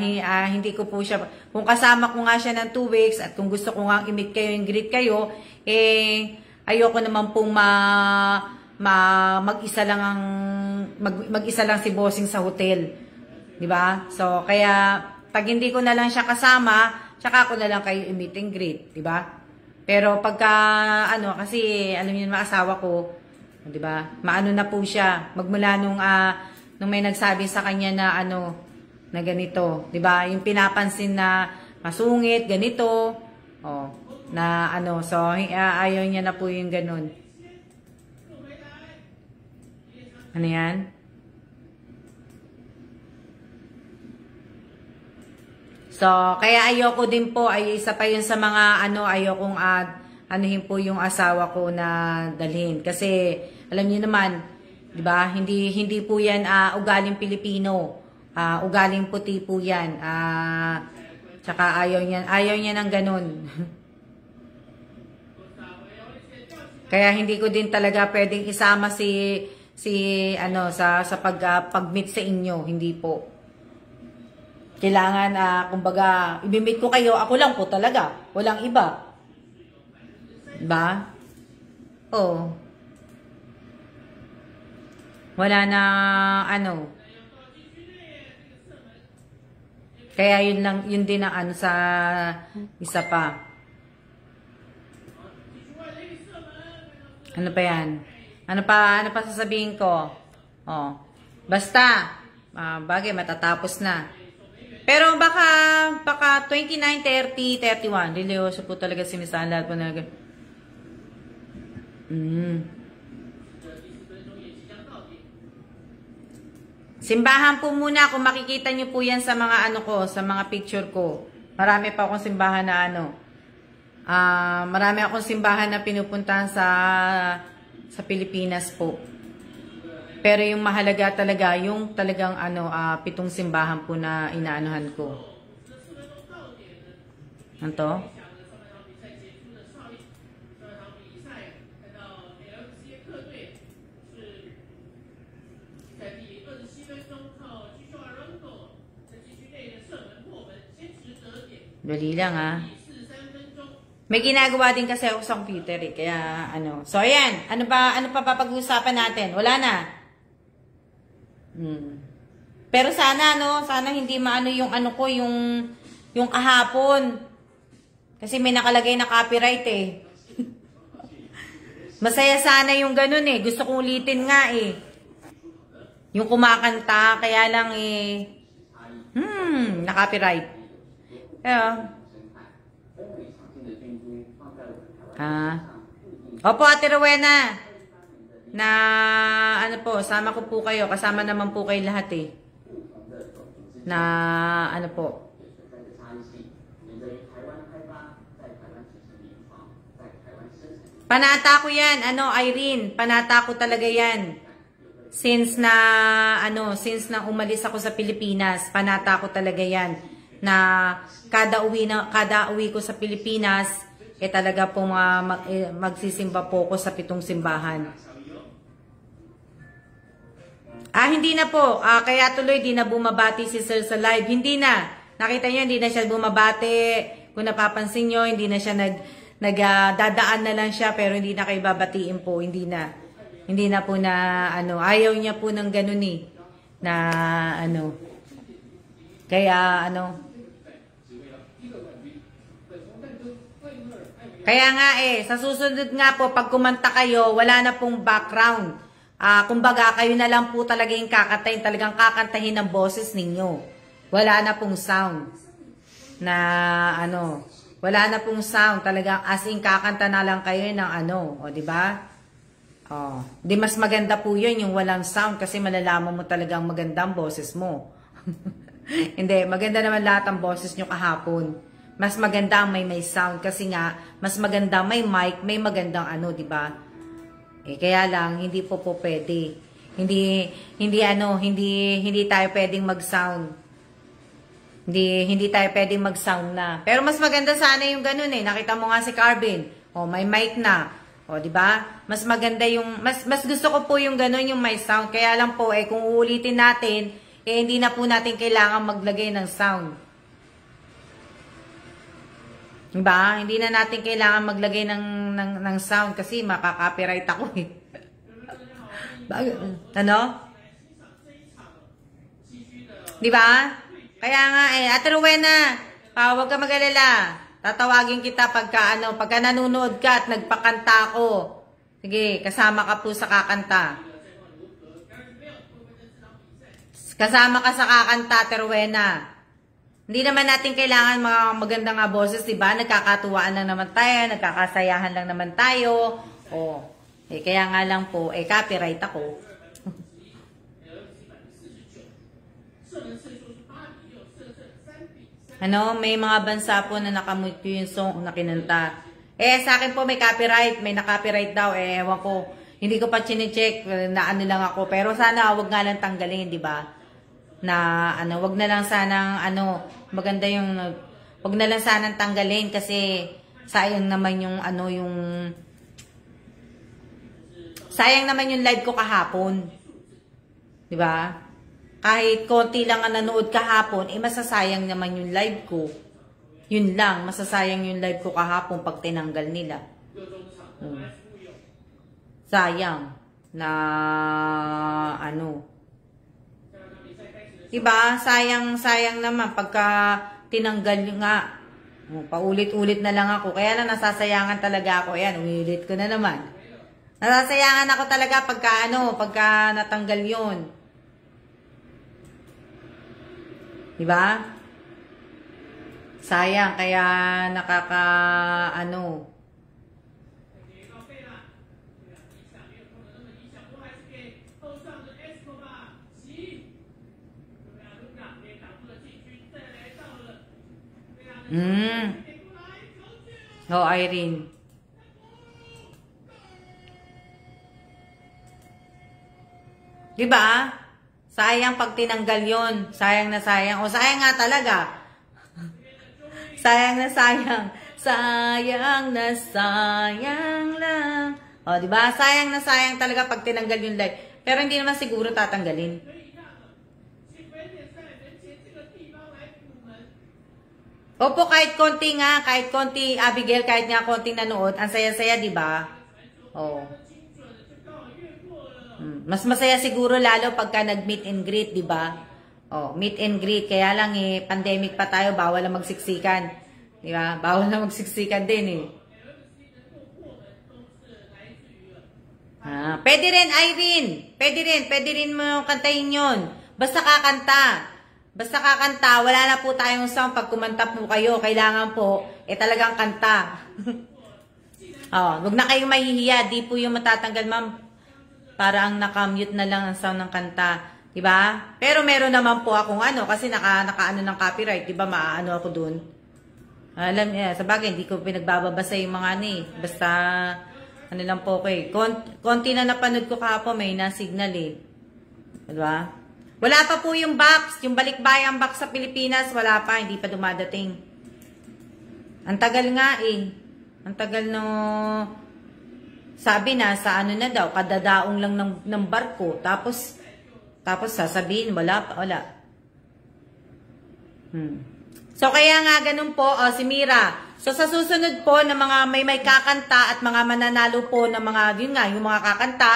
hindi ko po siya, kung kasama ko nga siya ng 2 weeks, at kung gusto ko nga i-meet kayo and greet kayo, ayoko naman pong mag-isa lang si bossing sa hotel. 'Di ba? So kaya pag hindi ko na lang siya kasama, tsaka ako na lang kayo i-meet and greet, 'di ba? Pero pagka kasi alam niyo yung asawa ko, 'di ba? Maano na po siya magmula nung may nagsabi sa kanya na na ganito, 'di ba? Yung pinapansin na masungit, ganito, so ayaw niya na po yung ganun. Ano yan? So, kaya ayoko din po, isa pa yun sa mga ayokong anuhin po yung asawa ko na dalhin. Kasi, alam niyo naman, di ba, hindi po yan ugaling Pilipino. Ugaling puti po yan. Tsaka ayaw niya ng ganun. Kaya hindi ko din talaga pwedeng isama sa pag-meet sa inyo, hindi po. Kailangan kumbaga i-meet ko kayo, ako lang po talaga, walang iba. Diba? Wala na Kaya yun din ang sa isa pa. Ano pa yan? Ano pa sasabihin ko? Basta, bagay, matatapos na. Pero baka 29, 30, 31. Religyoso po talaga si Miss Ann. Lahat po talaga. Simbahan po muna, kung makikita nyo po yan sa mga ano ko, sa mga picture ko. Marami pa akong simbahan na ano. Marami akong simbahan na pinupuntahan sa Pilipinas po. Pero yung mahalaga talaga, yung talagang ano, 7 simbahan po na inaanuhan ko. Ano to? Dali lang May ginagawa din kasi ako sa computer eh, kaya ano. So ayan, ano pa papag-uusapan natin? Wala na. Pero sana sana hindi maano yung ano ko, yung kahapon. Kasi may nakalagay na copyright eh. Masaya sana yung ganun eh. Gusto kong ulitin nga eh. Yung kumakanta, kaya lang eh na-copyright. Opo, Ate Rowena. Na, ano po, sama ko po kayo. Kasama naman po kayo lahat eh. Na, ano po. Panata ko yan. Ano, Irene. Panata ko talaga yan. Since na umalis ako sa Pilipinas, panata ko talaga yan. Na kada uwi ko sa Pilipinas, talaga po magsisimba po ko sa 7 simbahan. Hindi na po. Kaya tuloy, di na bumabati si Sir sa live. Hindi na. Nakita niyo, hindi na siya bumabati. Kung napapansin niyo, hindi na siya dadaan na lang siya, pero hindi na kayo babatiin po. Hindi na. Hindi na po na, ayaw niya po ng ganun eh. Na, kaya, kaya nga sa susunod nga po, pag kumanta kayo, wala na pong background. Kumbaga, kayo na lang po talaga yung kakantahin, talagang kakantahin ng boses ninyo. Wala na pong sound. Na, wala na pong sound. Talagang as in, kakanta na lang kayo ng o, diba? Di mas maganda po yun, yung walang sound, kasi malalaman mo talagang maganda ang boses mo. Hindi, maganda naman lahat ang boses nyo kahapon. Mas maganda ang may sound, kasi nga, mas maganda may mic, may magandang di ba? Kaya lang, hindi po pwede. Hindi tayo pwedeng mag-sound. Hindi tayo pwedeng mag-sound na. Pero mas maganda sana yung ganun eh. Nakita mo nga si Carvin. May mic na. Di ba? Mas maganda yung, mas gusto ko po yung ganun, yung may sound. Kaya lang po, kung uulitin natin, hindi na po natin kailangan maglagay ng sound. Diba? Hindi na natin kailangan maglagay ng sound kasi makaka-copyright ako eh. Diba? Kaya nga Ate Rowena, huwag ka mag-alala. Tatawagin kita pagka nanonood ka at nagpakanta ako. Sige, kasama ka po sa kakanta. Kasama ka sa kakanta, Ate Rowena. Hindi naman natin kailangan mga magandang boses, diba? Nagkakatuwaan lang naman tayo, nagkakasayahan lang naman tayo. Kaya nga lang po, copyright ako. May mga bansa po na nakamute ko yung song na kinanta. Sa akin po may copyright, may na-copyright daw. Ewan ko, hindi ko pa chinecheck, na lang ako. Pero sana, wag nga lang tanggalin, di ba? Na, wag na lang sanang, maganda yung, wag na lang sanang tanggalin kasi sayang naman yung, sayang naman yung live ko kahapon. Di ba? Kahit konti lang ang nanood kahapon, masasayang naman yung live ko. Yun lang, masasayang yung live ko kahapon pag tinanggal nila. Sayang na diba? Sayang naman pagka tinanggal nga. Paulit-ulit na lang ako. Kaya na nasasayangan talaga ako. Ayan, umilit ko na naman. Nasasayangan ako talaga pagka natanggal yun. Diba? Sayang, kaya Oh, Irene. Diba? Sayang pag tinanggal yun. Sayang na sayang. O, sayang nga talaga. Sayang na sayang. Sayang na sayang lang. O, diba? Sayang na sayang talaga pag tinanggal yung live. Pero hindi naman siguro tatanggalin. Opo, kahit konti nga, kahit konti, Abigail, kahit nga konting nanood, ang saya-saya, diba? O. Mas masaya siguro lalo pagka nag-meet and greet, di ba? Oh, meet and greet. Kaya lang pandemic pa tayo, bawal na magsiksikan. Di ba? Bawal na magsiksikan din Pwede rin, Irene. Pwede rin mo kantahin yun. Basta kakanta. Wala na po tayong sound. Pag kumanta po kayo, kailangan po, talagang kanta. Wag na kayong mahihiya. Di po yung matatanggal, ma'am. Para ang naka-mute na lang ang sound ng kanta. Diba? Pero meron naman po akong kasi naka-ano ng copyright. Diba? Maaano ako dun. Alam niya, sa bagay, hindi ko pinagbababasa yung mga Basta, lang po ko konti na napanood ko kahapon, may na-signal Diba? Wala pa po yung box. Yung balikbayang box sa Pilipinas, wala pa. Hindi pa dumadating. Ang tagal nga Ang tagal sabi na sa na daw, kadadaong lang ng barko. Tapos sasabihin, wala. So, kaya nga ganun po, si Mira. So, sa susunod po, na mga may kakanta at mga mananalo po na mga, yung mga kakanta,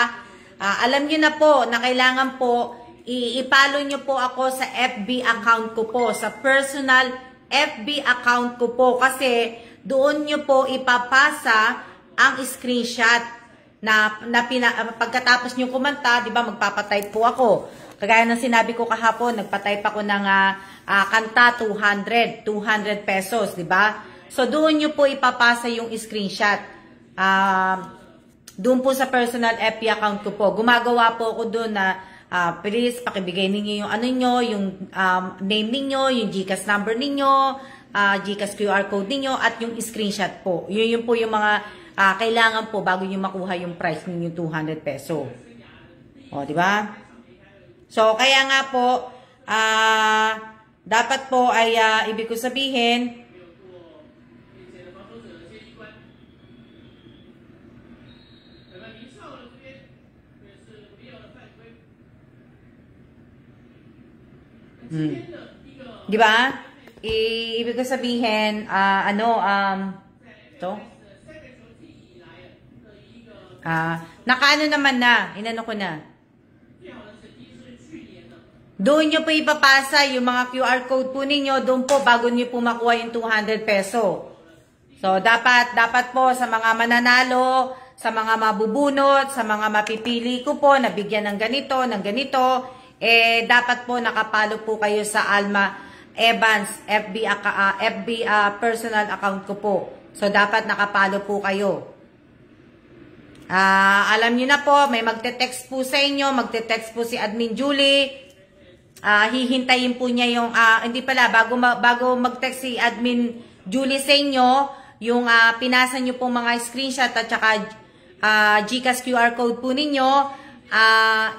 alam nyo na po, na kailangan po, i-follow nyo po ako sa FB account ko po, sa personal FB account ko po, kasi doon nyo po ipapasa ang screenshot na pagkatapos nyo kumanta, di ba, magpapatype po ako. Kagaya ng sinabi ko kahapon, nagpatype ako ng kanta 200 pesos, di ba? So, doon nyo po ipapasa yung screenshot. Doon po sa personal FB account ko po. Gumagawa po ako doon na, please, pakibigay ninyo yung yung name ninyo, yung GCash number ninyo, GCash QR code ninyo, at yung screenshot po. Yun po yung mga kailangan po bago nyo makuha yung price ninyo 200 peso. O, di ba? So, kaya nga po, dapat po ay, ibig ko sabihin, di ba? Ibig ko sabihin, ito, nakaano naman na, inano ko na. Doon nyo po ipapasa yung mga QR code po ninyo, doon po bago nyo po makuha yung 200 peso. So, dapat po sa mga mananalo, sa mga mabubunot, sa mga mapipili ko po, nabigyan ng ganito, dapat po nakapalo po kayo sa Alma Evans FB personal account ko po. So, dapat nakapalo po kayo. Alam niyo na po, may magte-text po sa inyo, magte-text po si Admin Julie. Hihintayin po niya yung, hindi pala, bago mag-text si Admin Julie sa inyo, yung pinasa niyo pong mga screenshot at saka GCash QR code po ninyo,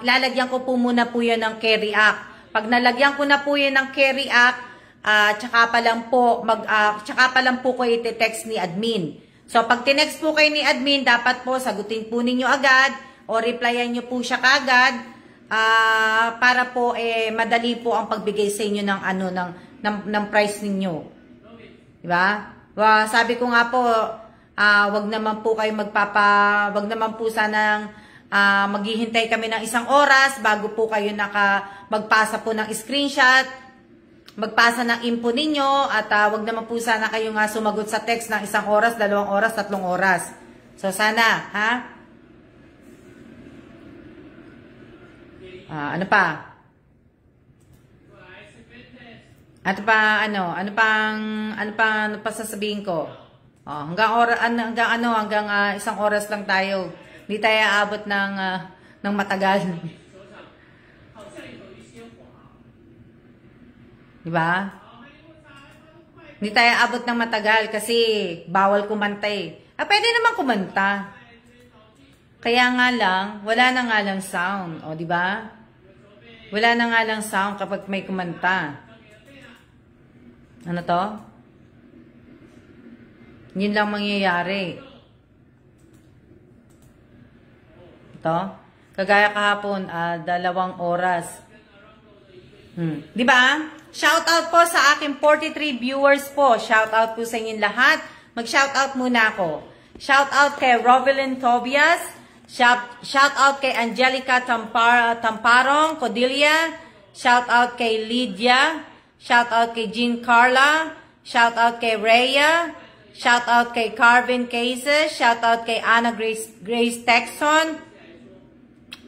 lalagyan ko po muna po yan ng carry app. Pag nalagyan ko na po yan ng carry app, tsaka pa lang po ko iti-text ni Admin. So, pag tinext po kayo ni Admin, dapat po sagutin po ninyo agad o replyan nyo po siya kaagad para po madali po ang pagbigay sa inyo ng ng price ninyo. Di ba? Sabi ko nga po, wag naman po kayo wag naman po sanang maghihintay kami ng 1 oras bago po kayo magpasa po ng screenshot, magpasa ng info ninyo, at wag naman po sana kayo sumagot sa text ng 1 oras, 2 oras, 3 oras. So, sana, ano pa? Ano pa sasabihin ko? Hanggang 1 oras lang tayo. Hindi tayo aabot ng matagal. Diba? Hindi tayo abot ng matagal kasi bawal kumanta eh. Pwede naman kumanta. Kaya nga lang, wala na nga lang sound. O, di ba? Wala na nga lang sound kapag may kumanta. Ano to? Yun lang mangyayari. Ito. Kagaya kahapon, 2 oras. Di ba? Shout out po sa aking 43 viewers po. Shout out po sa inyong lahat. Mag-shout out muna ako. Shout out kay Rovelyn Tobias. Shout out kay Angelica Tamparong Codilia. Shout out kay Lydia. Shout out kay Jean Carla. Shout out kay Rhea. Shout out kay Carvin Cases. Shout out kay Anna Grace Texon.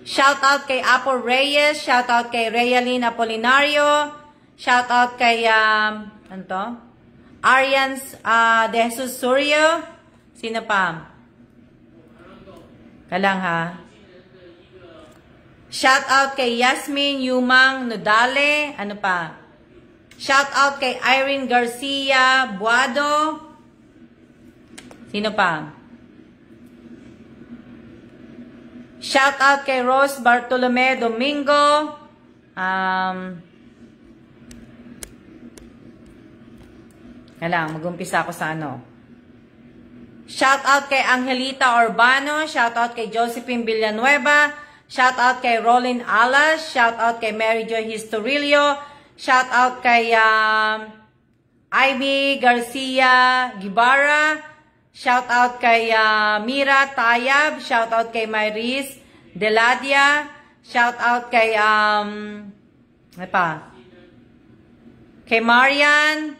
Shout out kay Apo Reyes. Shout out kay Realine Apolinario. Shout out kay ano to? Arians De Jesus Suryo. Sino pa? Kalang ha. Shout out kay Yasmin Yumang Nodale. Ano pa? Shout out kay Irene Garcia Buado. Sino pa? Shout out kay Rose Bartolome Domingo. Kailangan mag-umpisa ako sa ano. Shout out kay Angelita Urbano. Shout out kay Josephine Villanueva. Shout out kay Rolin Alas. Shout out kay Mary Joy Historilio. Shout out kay Ivy Garcia Gibara. Shout out kay Mira Tayab. Shout out kay Myris Deladia. Shout out kay ano pa? Kay Marian.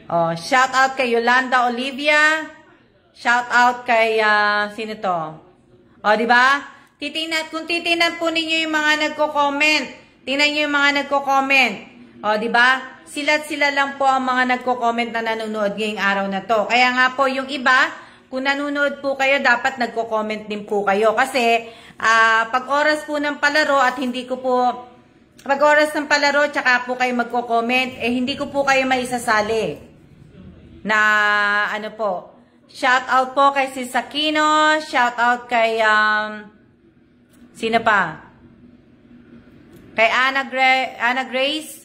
Oh, shout out kay Yolanda Olivia. Shout out kay sino to? Oh, di ba? Kung titingnan po ninyo yung mga nagko-comment. Tingnan niyo yung mga nagko-comment. Oh, di ba? Sila lang po ang mga nagko-comment na nanonood ngayong araw na to. Kaya nga po yung iba, kung nanonood po kayo, dapat nagko-comment din po kayo kasi pag oras po ng palaro at hindi ko po pag oras ng palaro tsaka po kayo magko-comment, hindi ko po kayo maisasali. Na ano po, shout out po kay si Sakino, shout out kay sino pa? Kay Anna Grace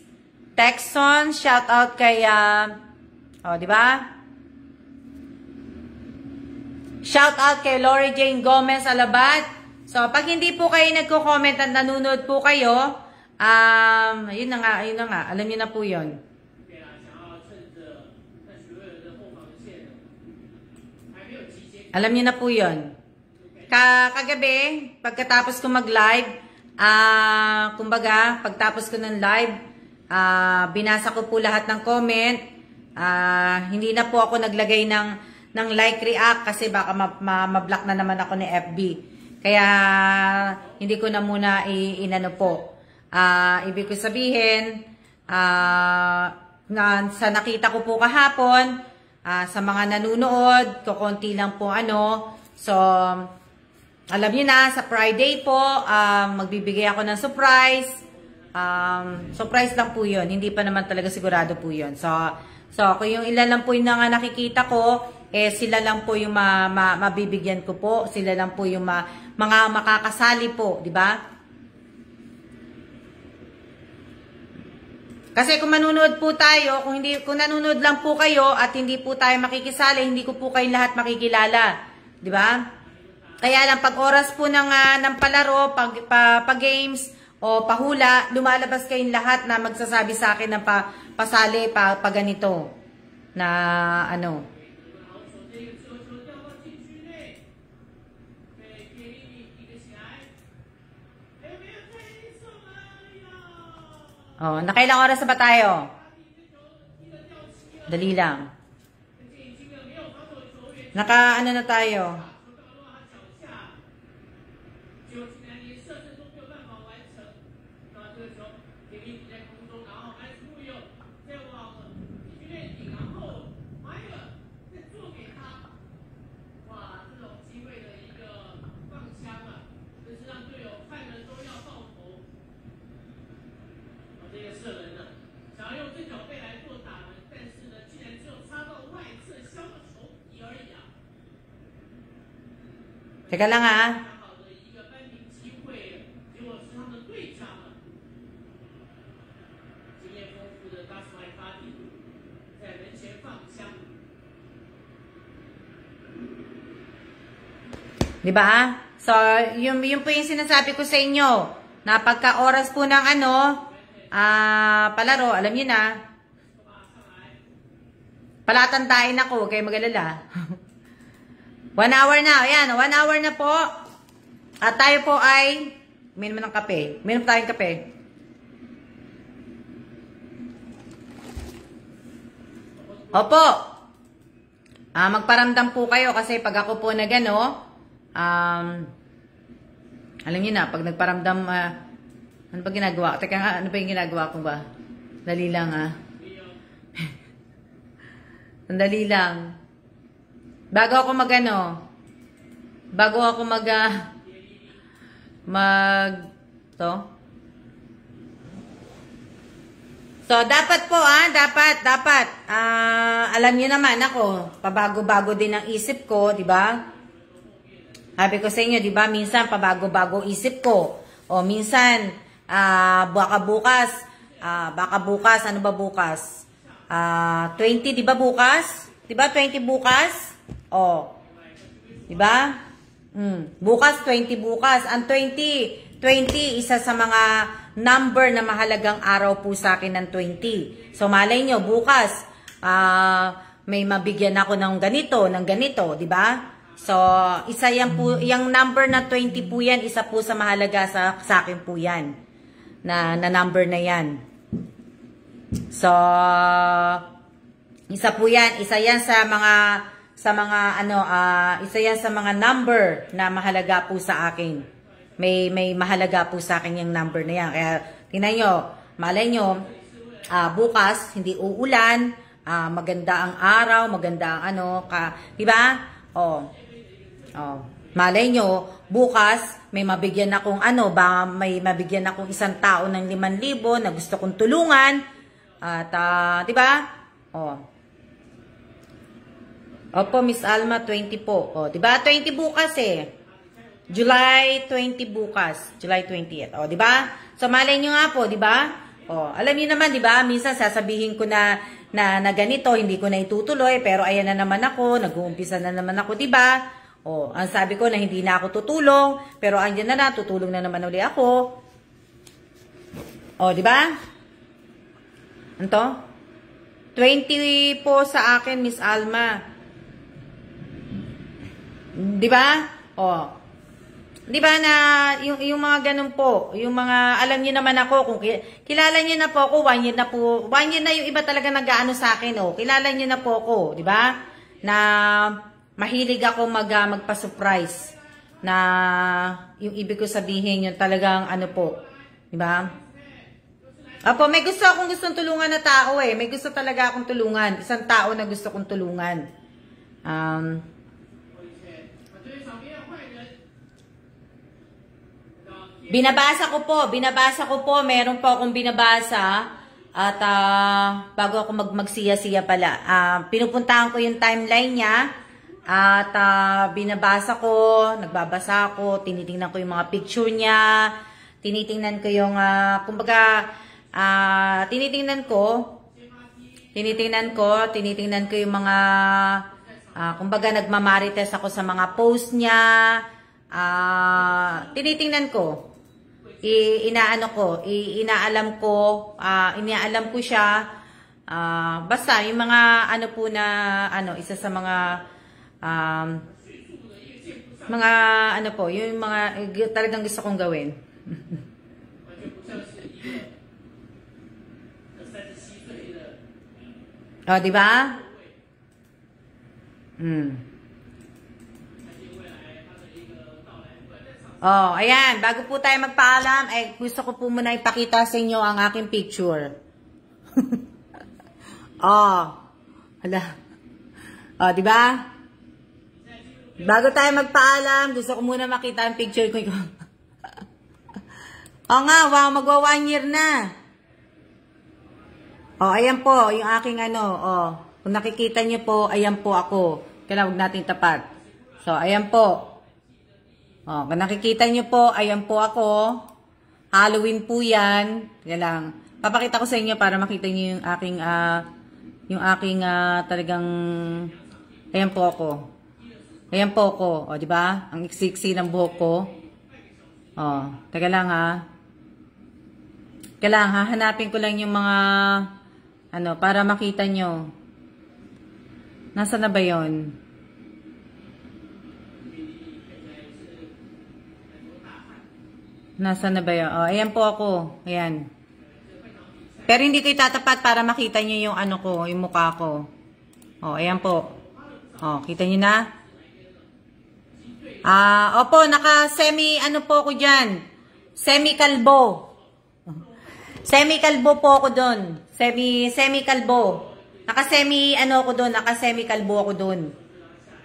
Texon, shout out kay oh, di ba? Shout out kay Lori Jane Gomez Alabat. So, pag hindi po kayo nagko-comment at nanonood po kayo, yun na nga, alam niyo na po yun. Alam niyo na po yun. Kagabi, pagkatapos ko mag-live, kumbaga, pagtapos ko ng live, binasa ko po lahat ng comment. Hindi na po ako naglagay ng like react kasi baka ma-block na naman ako ni FB. Kaya, hindi ko na muna inano po. Ibig ko sabihin, sa nakita ko po kahapon, sa mga nanunood, kukunti lang po ano. So, alam niyo na, sa Friday po, magbibigay ako ng surprise. Surprise lang po yun. Hindi pa naman talaga sigurado po yun. So kung yung ilan lang po yung nakikita ko, sila lang po yung mabibigyan ko po. Sila lang po yung mga makakasali po, di ba? Kasi kung manunood po tayo, kung nanonood lang po kayo at hindi po tayo makikisali, hindi ko po kayo lahat makikilala. Di ba? Kaya lang pag oras po ng palaro, pag games o pahula, lumalabas kayong lahat na magsasabi sa akin na pasali pa ganito. Na ano. Oh, nakailang oras na ba tayo? Dali lang. Ano na tayo? Teka lang ha. Diba? So, yun po yung sinasabi ko sa inyo. Na pagka oras po ng palaro, alam niyo na. Palatandain ako, huwag kayo mag-alala. 1 hour na. Ayan, 1 hour na po. At tayo po ay minom ng kape. Minom tayong kape. Opo. Magparamdam po kayo kasi pag ako po na alam niyo na, pag nagparamdam, ano ba ginagawa? Teka nga, ano ba yung ginagawa ko ba? Dali lang Sandali lang. Bago ako So, dapat po, dapat. Alam niyo naman ako, pabago-bago din ang isip ko, di ba? Sabi ko sa inyo, di ba, minsan pabago-bago isip ko. O minsan, baka bukas, ano ba bukas? 20, di ba bukas? Di ba 20 bukas? O, di ba? Bukas, 20 bukas. Ang 20, isa sa mga number na mahalagang araw po sa akin ng 20. So, malay nyo, bukas, may mabigyan ako ng ganito, di ba? So, isa yan po, yung number na 20 po yan, isa po sa mahalaga sa akin po yan. Na number na yan. So, isa po yan, isa yan sa mga number na mahalaga po sa akin. May mahalaga po sa akin yung number na yan. Kaya, tingnan nyo, malay nyo, bukas, hindi uulan, maganda ang araw, maganda ang diba? Malay nyo, bukas, may mabigyan akong may mabigyan akong isang tao ng 5,000 na gusto kong tulungan. At, diba? Opo, Miss Alma, 20 po. Diba? 20 bukas July 20 bukas. July 20th. Diba? So, malay nyo nga po, diba? Alam niyo naman, diba? Minsan, sasabihin ko na ganito, hindi ko na itutuloy, pero ayan na naman ako, nag-uumpisa na naman ako, diba? Ang sabi ko na hindi na ako tutulong, pero andyan na, tutulong na naman uli ako. Diba? Anto? 20 po sa akin, Miss Alma. Diba? Diba na, yung mga ganun po, yung mga, alam niyo naman ako, kung kilala niyo na po ako, 1 year na yung iba talaga nag-aano sa akin, kilala niyo na po ako, diba? Na, mahilig ako magpa-surprise, na, yung ibig ko sabihin, yung talagang diba? Opo, may gustong tulungan na tao may gusto talaga akong tulungan, isang tao na gusto kong tulungan. Binabasa ko po, meron po akong binabasa at bago ako magsiya-siya pala. Pinupuntahan ko yung timeline niya at binabasa ko, nagbabasa ako, tinitingnan ko yung mga picture niya, tinitingnan ko yung tinitingnan ko yung mga kumbaga nagmamarites ako sa mga post niya. Tinitingnan ko. Inaalam ko siya. Basta yung mga po na isa sa mga yung mga talagang gusto kong gawin. Di ba? Ayan, bago po tayo magpaalam, gusto ko po muna ipakita sa inyo ang aking picture. Di ba? Bago tayo magpaalam, gusto ko muna makita ang picture ko. Wow, magwa 1 year na. Ayan po, yung aking kung nakikita niyo po, ayan po ako. Kailangan huwag natin tapat. So, ayan po. Oh, kung nakikita nyo po, ayan po ako. Halloween po yan. Yan lang. Papakita ko sa inyo para makita nyo yung aking talagang, ayan po ako. Ayan po ako. O, diba? Ang iksi-iksi ng buhok ko. O, teka lang ha. Teka lang, hahanapin ko lang yung mga, para makita nyo. Nasaan na ba yun? Nasaan na ba yun? O, ayan po ako. Ayan. Pero hindi ko itatapat para makita nyo yung ko, yung mukha ko. O, ayan po. O, kita nyo na? Opo, naka-semi, po ako dyan. Semi-kalbo. Semi-kalbo po ako doon. Semi-kalbo. Naka-semi, ako doon. Naka-semi-kalbo ako doon.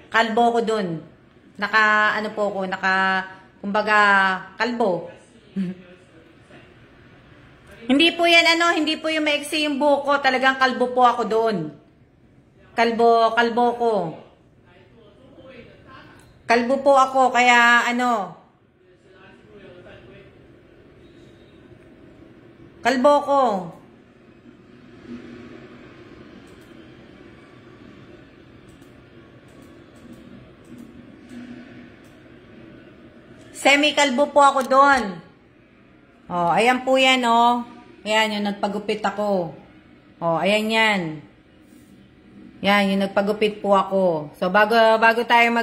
Kalbo ako doon. Po ako, kumbaga, kalbo. Hindi po yan, hindi po yung maiksi yung buhok ko. Talagang kalbo po ako doon. Kalbo ko. Kalbo po ako, kaya kalbo ko. Semi-kalbo po ako doon. Oh, ayan po yan, oh. Ayan, yung nagpagupit ako. Oh, ayan yan. Yan, yung nagpagupit po ako. So, bago tayo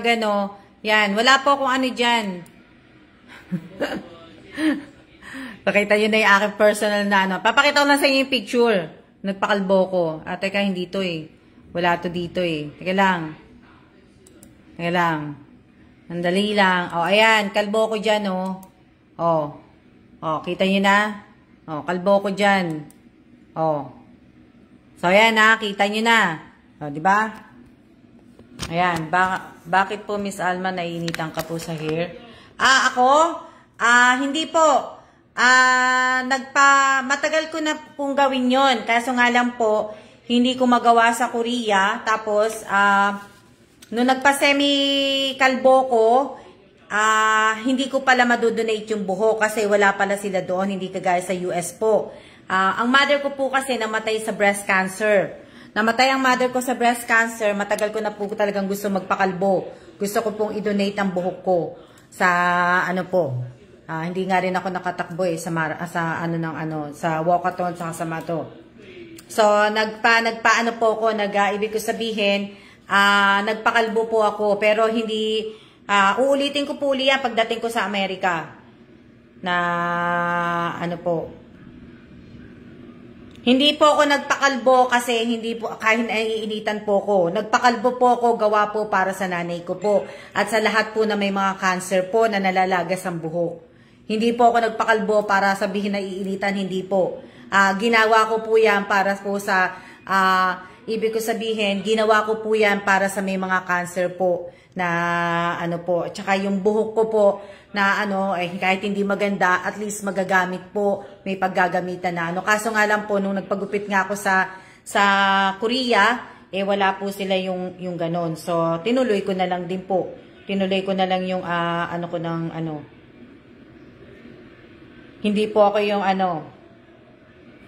yan, wala po akong dyan. Pakita nyo na yung aking personal na Papakita ko lang sa inyo yung picture. Nagpakalbo ko. Teka, hindi to eh. Wala to dito eh. Teka lang. Andali lang. O, ayan. Kalbo ko dyan, oh. O, kita nyo na? O, kalbo ko dyan. O. So, ayan ha. Kita nyo na. O, diba? Ayan. Bakit po, Miss Alma, naiinitan ka po sa hair? Ako? Hindi po. Matagal ko na pong gawin yon. Kaso nga lang po, hindi ko magawa sa Korea. Tapos, nung nagpa-semi-kalbo ko, hindi ko pala madodonate yung buhok kasi wala pala sila doon, hindi kagaya sa US po. Ang mother ko po kasi namatay sa breast cancer. Namatay ang mother ko sa breast cancer, matagal ko na po talagang gusto magpakalbo. Gusto ko pong i-donate ang buhok ko sa hindi nga rin ako nakatakbo sa walkathon sa Mato. So nagpa po ako, ibig ko sabihin, nagpakalbo po ako, pero hindi, uulitin ko po yan pagdating ko sa Amerika. Hindi po ako nagpakalbo kasi kahit naiinitan po ko. Nagpakalbo po ako, gawa po para sa nanay ko po. At sa lahat po na may mga cancer po na nalalagas ang buhok. Hindi po ako nagpakalbo para sabihin na iinitan, hindi po. Ginawa ko po yan para po sa, ibig ko sabihin, ginawa ko po yan para sa may mga cancer po na tsaka yung buhok ko po na kahit hindi maganda, at least magagamit po, may paggagamitan na Kaso nga lang po, nung nagpagupit nga ako sa Korea, wala po sila yung ganon. So, tinuloy ko na lang din po. Tinuloy ko na lang yung hindi po ako yung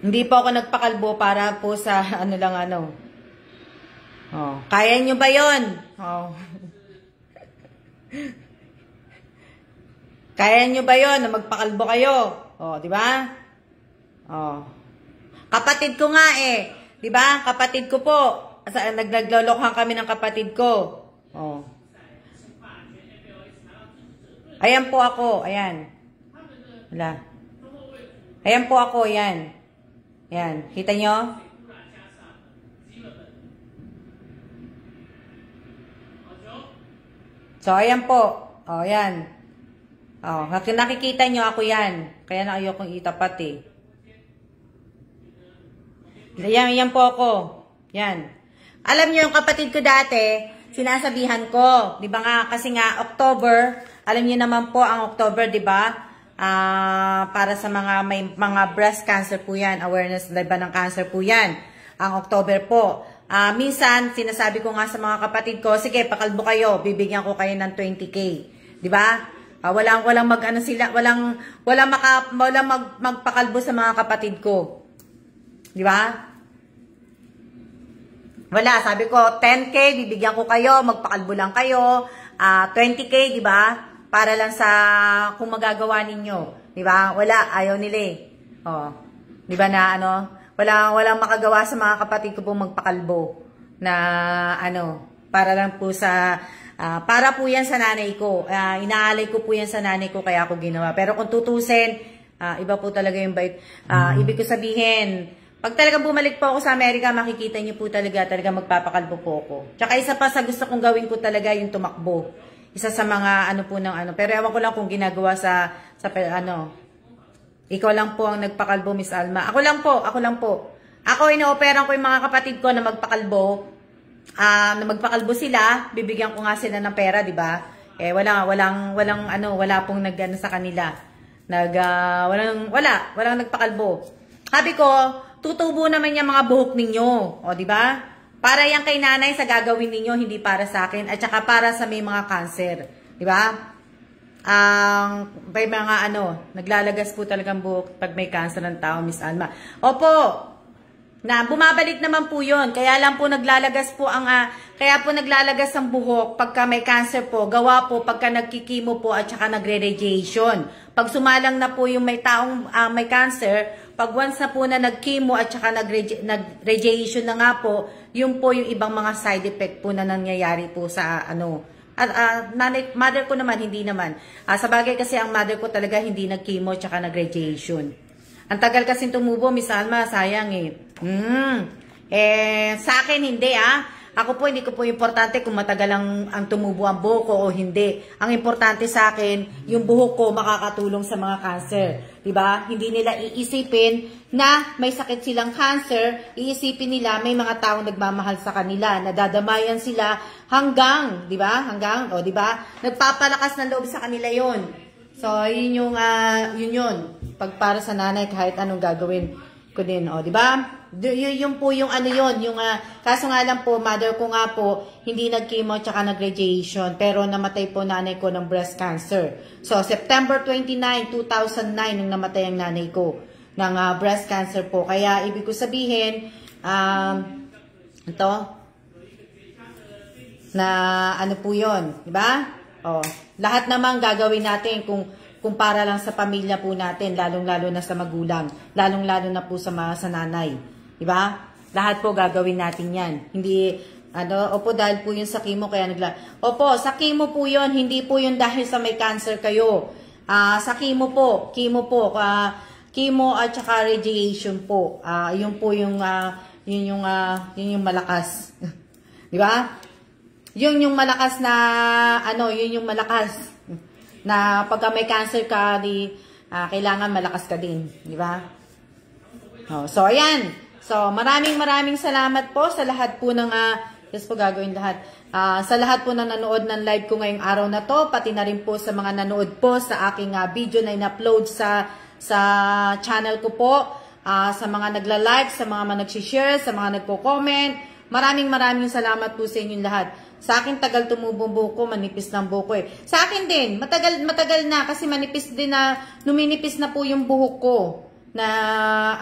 hindi po ako nagpakalbo para po sa Kaya nyo ba yun? Kaya nyo ba yun na magpakalbo kayo? Di ba? Kapatid ko nga di ba? Kapatid ko po. Naglolokhan kami ng kapatid ko. Ayan po ako. Ayan. Wala. Ayan po ako. Ayan. Ayan. Kita nyo? So, ayan po. Ayan. Nakikita nyo ako yan. Kaya na ayokong itapat Yan po ako. Yan. Alam nyo yung kapatid ko dati, sinasabihan ko. Di ba nga, kasi nga, October, alam nyo naman po ang October, di ba? Para sa may mga breast cancer po yan. Awareness, diba, ng cancer po yan. Ang October po. Minsan, sinasabi ko nga sa mga kapatid ko, sige, pakalbo kayo, bibigyan ko kayo ng 20K. Di ba? Walang mag-ano sila, walang magpakalbo sa mga kapatid ko. Di ba? Wala, sabi ko, 10K, bibigyan ko kayo, magpakalbo lang kayo, 20K, di ba? Para lang sa kung magagawa ninyo. Di ba? Wala, ayaw nila eh. Oh. Di ba na ano? Walang makagawa sa mga kapatid ko pong magpakalbo na ano, para lang po sa, para po yan sa nanay ko. Inaalay ko po yan sa nanay ko kaya ako ginawa. Pero kung tutusin, iba po talaga yung bait. Ibig ko sabihin, pag talagang bumalik po ako sa Amerika, makikita niyo po talaga magpapakalbo po ako. Tsaka isa pa sa gusto kong gawin ko talaga yung tumakbo. Isa sa mga ano po ng ano. Pero ewan ko lang kung ginagawa sa ano. Ikaw lang po ang nagpakalbo, Miss Alma. Ako lang po. Ako ino-operan ko yung mga kapatid ko na magpakalbo. Na magpakalbo sila, bibigyan ko nga sila ng pera, di ba? Eh wala pong nagano sa kanila. Walang nagpakalbo. Sabi ko, tutubo naman yung mga buhok ninyo. O, di ba? Para yan kay nanay sa gagawin ninyo, hindi para sa akin. At saka para sa may mga cancer. Di ba? May mga naglalagas po talagang buhok pag may cancer ng tao, Miss Alma. Opo, bumabalik naman po yun. Kaya lang po naglalagas po ang buhok pagka may cancer po. Gawa po pagka nagkikimo po at saka nagre-radiation. Pag sumalang na po yung may taong may cancer, pag once na po na nag-chemo at saka nag-radiation na nga po, yun po yung ibang mga side effect po na nangyayari po sa mother ko naman, hindi naman. Sa bagay kasi ang mother ko talaga hindi nag-chemo at saka nag-radiation. Ang tagal kasi tumubo, Miss Alma, sayang eh. Sa akin hindi Ako po, hindi ko po importante kung matagal ang tumubo ang buhok ko o hindi. Ang importante sa akin, yung buhok ko makakatulong sa mga cancer. Diba? Hindi nila iisipin na may sakit silang cancer, iisipin nila may mga taong nagmamahal sa kanila, nadadamayan sila hanggang, diba? Diba? Nagpapalakas ng loob sa kanila yon. So, yun yun. Pag para sa nanay, kahit anong gagawin ko din, diba? Yung po yung kaso nga lang po, mother ko nga po, hindi nag-chemo tsaka nag-radiation, pero namatay po nanay ko ng breast cancer. So, September 29, 2009, nung namatay ang nanay ko ng breast cancer po. Kaya, ibig ko sabihin, na ano po yun, diba? Lahat naman gagawin natin kung para lang sa pamilya po natin, lalong-lalo na sa magulang, lalong-lalo na po sa nanay. Diba? Lahat po gagawin natin yan. Hindi, opo, dahil po yun sa chemo, kaya opo, sa chemo po yun, hindi po yun dahil sa may cancer kayo. Sa chemo po, chemo at saka radiation po. Yun po yung, yun yung malakas. Diba? Yun yung malakas na, yun yung malakas. Na pagka may cancer ka, kailangan malakas ka din. Diba? So, ayan. So, maraming salamat po sa lahat po ng, yes po gagawin lahat. Sa lahat po na nanood ng live ko ngayong araw na to, pati na rin po sa mga nanood po sa aking video na in-upload sa channel ko po, sa mga nagla-like, sa mga nag-share, sa mga nagko-comment. Maraming salamat po sa inyong lahat. Sa akin, tagal tumubong buko, manipis ng buko eh. Sa akin din, matagal na kasi manipis din na, numinipis na po yung buhok ko. Na,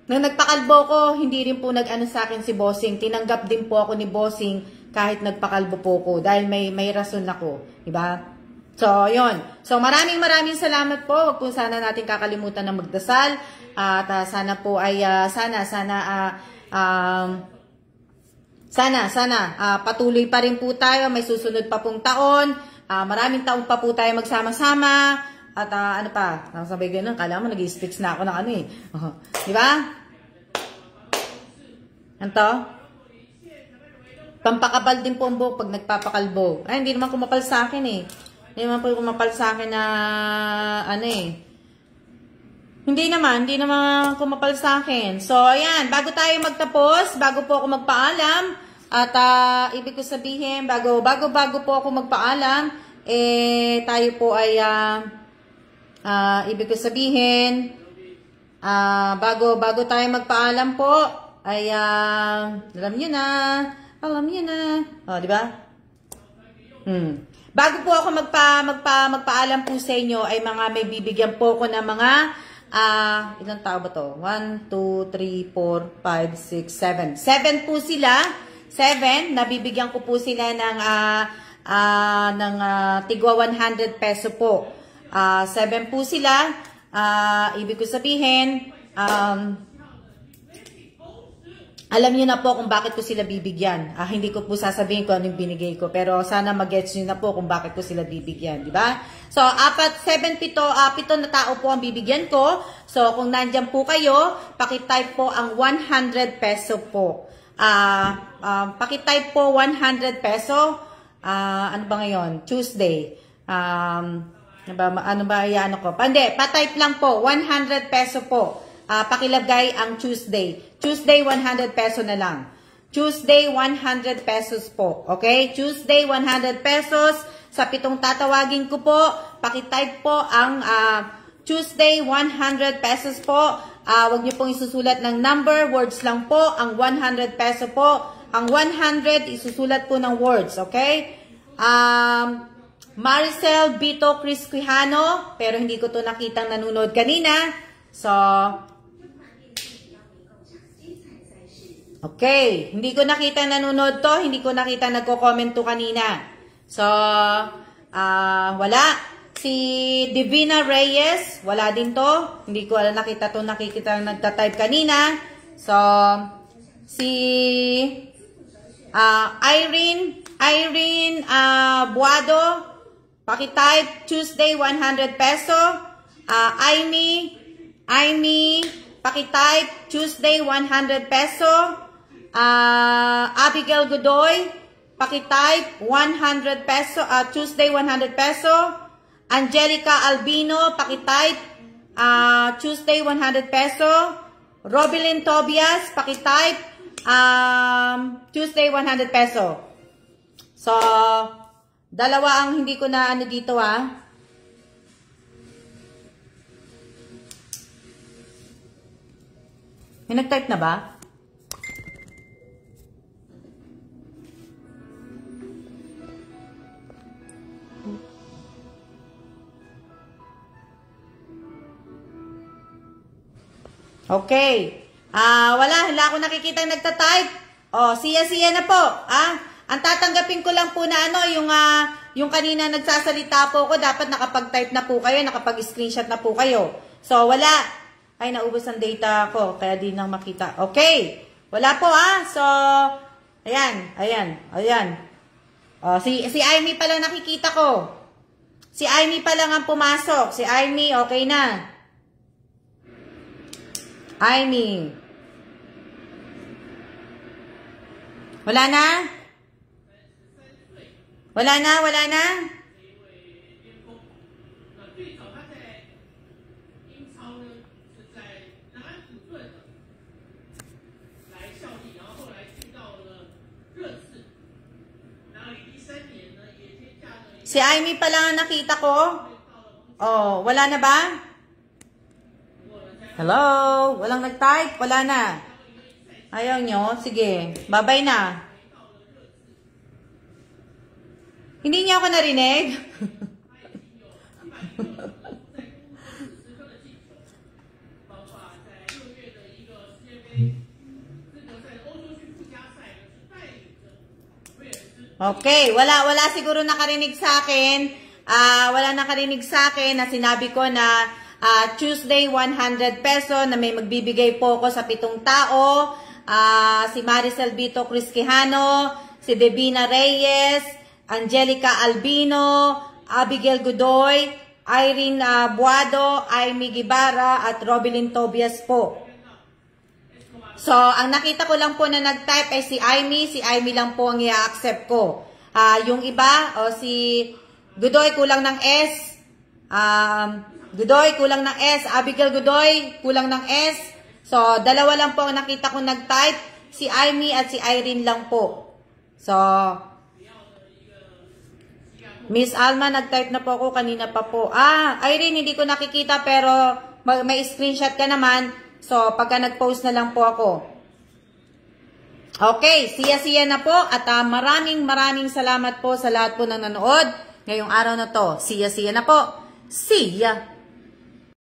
nung nagpakalbo ko, hindi rin po nag-ano sa akin si Bossing. Tinanggap din po ako ni Bossing kahit nagpakalbo po ko. Dahil may rason ako. Diba? So, yun. So, maraming salamat po. Huwag po sana natin kakalimutan na magdasal. At sana po ay, patuloy pa rin po tayo. May susunod pa pong taon. Maraming taon pa po tayo magsama-sama. At ano pa, sabay ganun, kala mo nag-i-speaks na ako ng diba? Anto? Pampakapal din po ang buhok pag nagpapakalbo. Ay, hindi naman kumapal sa akin eh. Hindi naman po kumapal sa akin na, Hindi naman kumapal sa akin. So, ayan, bago tayo magtapos, bago po ako magpaalam, at ibig ko sabihin, bago po ako magpaalam, tayo po ay, ibig ko sabihin, bago tayo magpaalam po, ay, alam nyo na, di ba? Bago po ako magpaalam po sa inyo, ay may bibigyan po ko ng mga, ilang tao ba to? 1, 2, 3, 4, 5, 6, 7. 7 po sila. 7, nabibigyan ko po sila ng tigwa 100 peso po. 7 po sila. Ibig ko sabihin, alam niyo na po kung bakit ko sila bibigyan. Hindi ko po sasabihin kung anong binigay ko. Pero sana mag-gets niyo na po kung bakit ko sila bibigyan. Di ba? So, 7 na tao po ang bibigyan ko. So, kung nandyan po kayo, pakitype po ang 100 peso po. Pakitype po 100 peso. Ano ba ngayon? Tuesday. Patype lang po. 100 peso po. Pakilagay ang Tuesday. Tuesday, 100 peso na lang. Tuesday, 100 pesos po. Okay? Tuesday, 100 pesos. Sa 7 tatawagin ko po, pakitype po ang Tuesday, 100 pesos po. Huwag niyo pong isusulat ng number, words lang po. Ang 100 peso po. Ang 100, isusulat po ng words. Okay? Maricel Bito Crisquijano, pero hindi ko to nakitang nanonood kanina. So, okay. Hindi ko nakita nanonood to. Hindi ko nakita nagko-comment to kanina. So, wala. Si Divina Reyes, wala din to. Hindi ko nakita to, nakikita nagta-type kanina. So, si Irene Buado, pakitype Tuesday 100 peso. Aimee, pakitype Tuesday 100 peso. Abigail Godoy, pakitype 100 peso, Tuesday 100 peso. Angelica Albino, pakitype Tuesday 100 peso. Robilyn Tobias, pakitype Tuesday 100 peso. So, dalawa ang hindi ko na dito May nag-type na ba? Okay. Wala ako nakikita nagta-type. Siya na po. Ang tatanggapin ko lang po na yung kanina nagsasalita po ko, dapat nakapag-type na po kayo, nakapag-screenshot na po kayo. So, wala. Ay, naubos ang data ko, kaya di nang makita. Okay. Wala po, So, ayan. Si Aimee pa lang nakikita ko. Si Aimee pa lang ang pumasok. Si Aimee, okay na. Aimee. Wala na? Wala na? Si Aimee pa lang ang nakita ko. Wala na ba? Hello? Walang nag-type? Wala na. Ayaw nyo? Sige. Bye-bye na. Hindi niyo ako narinig? Okay. Wala siguro nakarinig sa akin. Wala nakarinig sa akin na sinabi ko na Tuesday 100 peso na may magbibigay po ko sa 7 tao. Si Maricel Bito Crisquijano, si Divina Reyes, Angelica Albino, Abigail Godoy, Irene Buado, Aimee Guevara, at Robilyn Tobias po. So, ang nakita ko lang po na nag-type ay si Aimee. Si Aimee lang po ang i-accept ko. Yung iba, si Godoy kulang ng S. Godoy kulang ng S. Abigail Godoy kulang ng S. So, dalawa lang po ang nakita ko nag-type. Si Aimee at si Irene lang po. So, Miss Alma, nag-type na po ako. Kanina pa po. Irene, hindi ko nakikita pero may screenshot ka naman. So, pagka nag-post na lang po ako. Okay, siya na po. At maraming salamat po sa lahat po ng nanood. ngayong araw na to. See ya na po. See ya!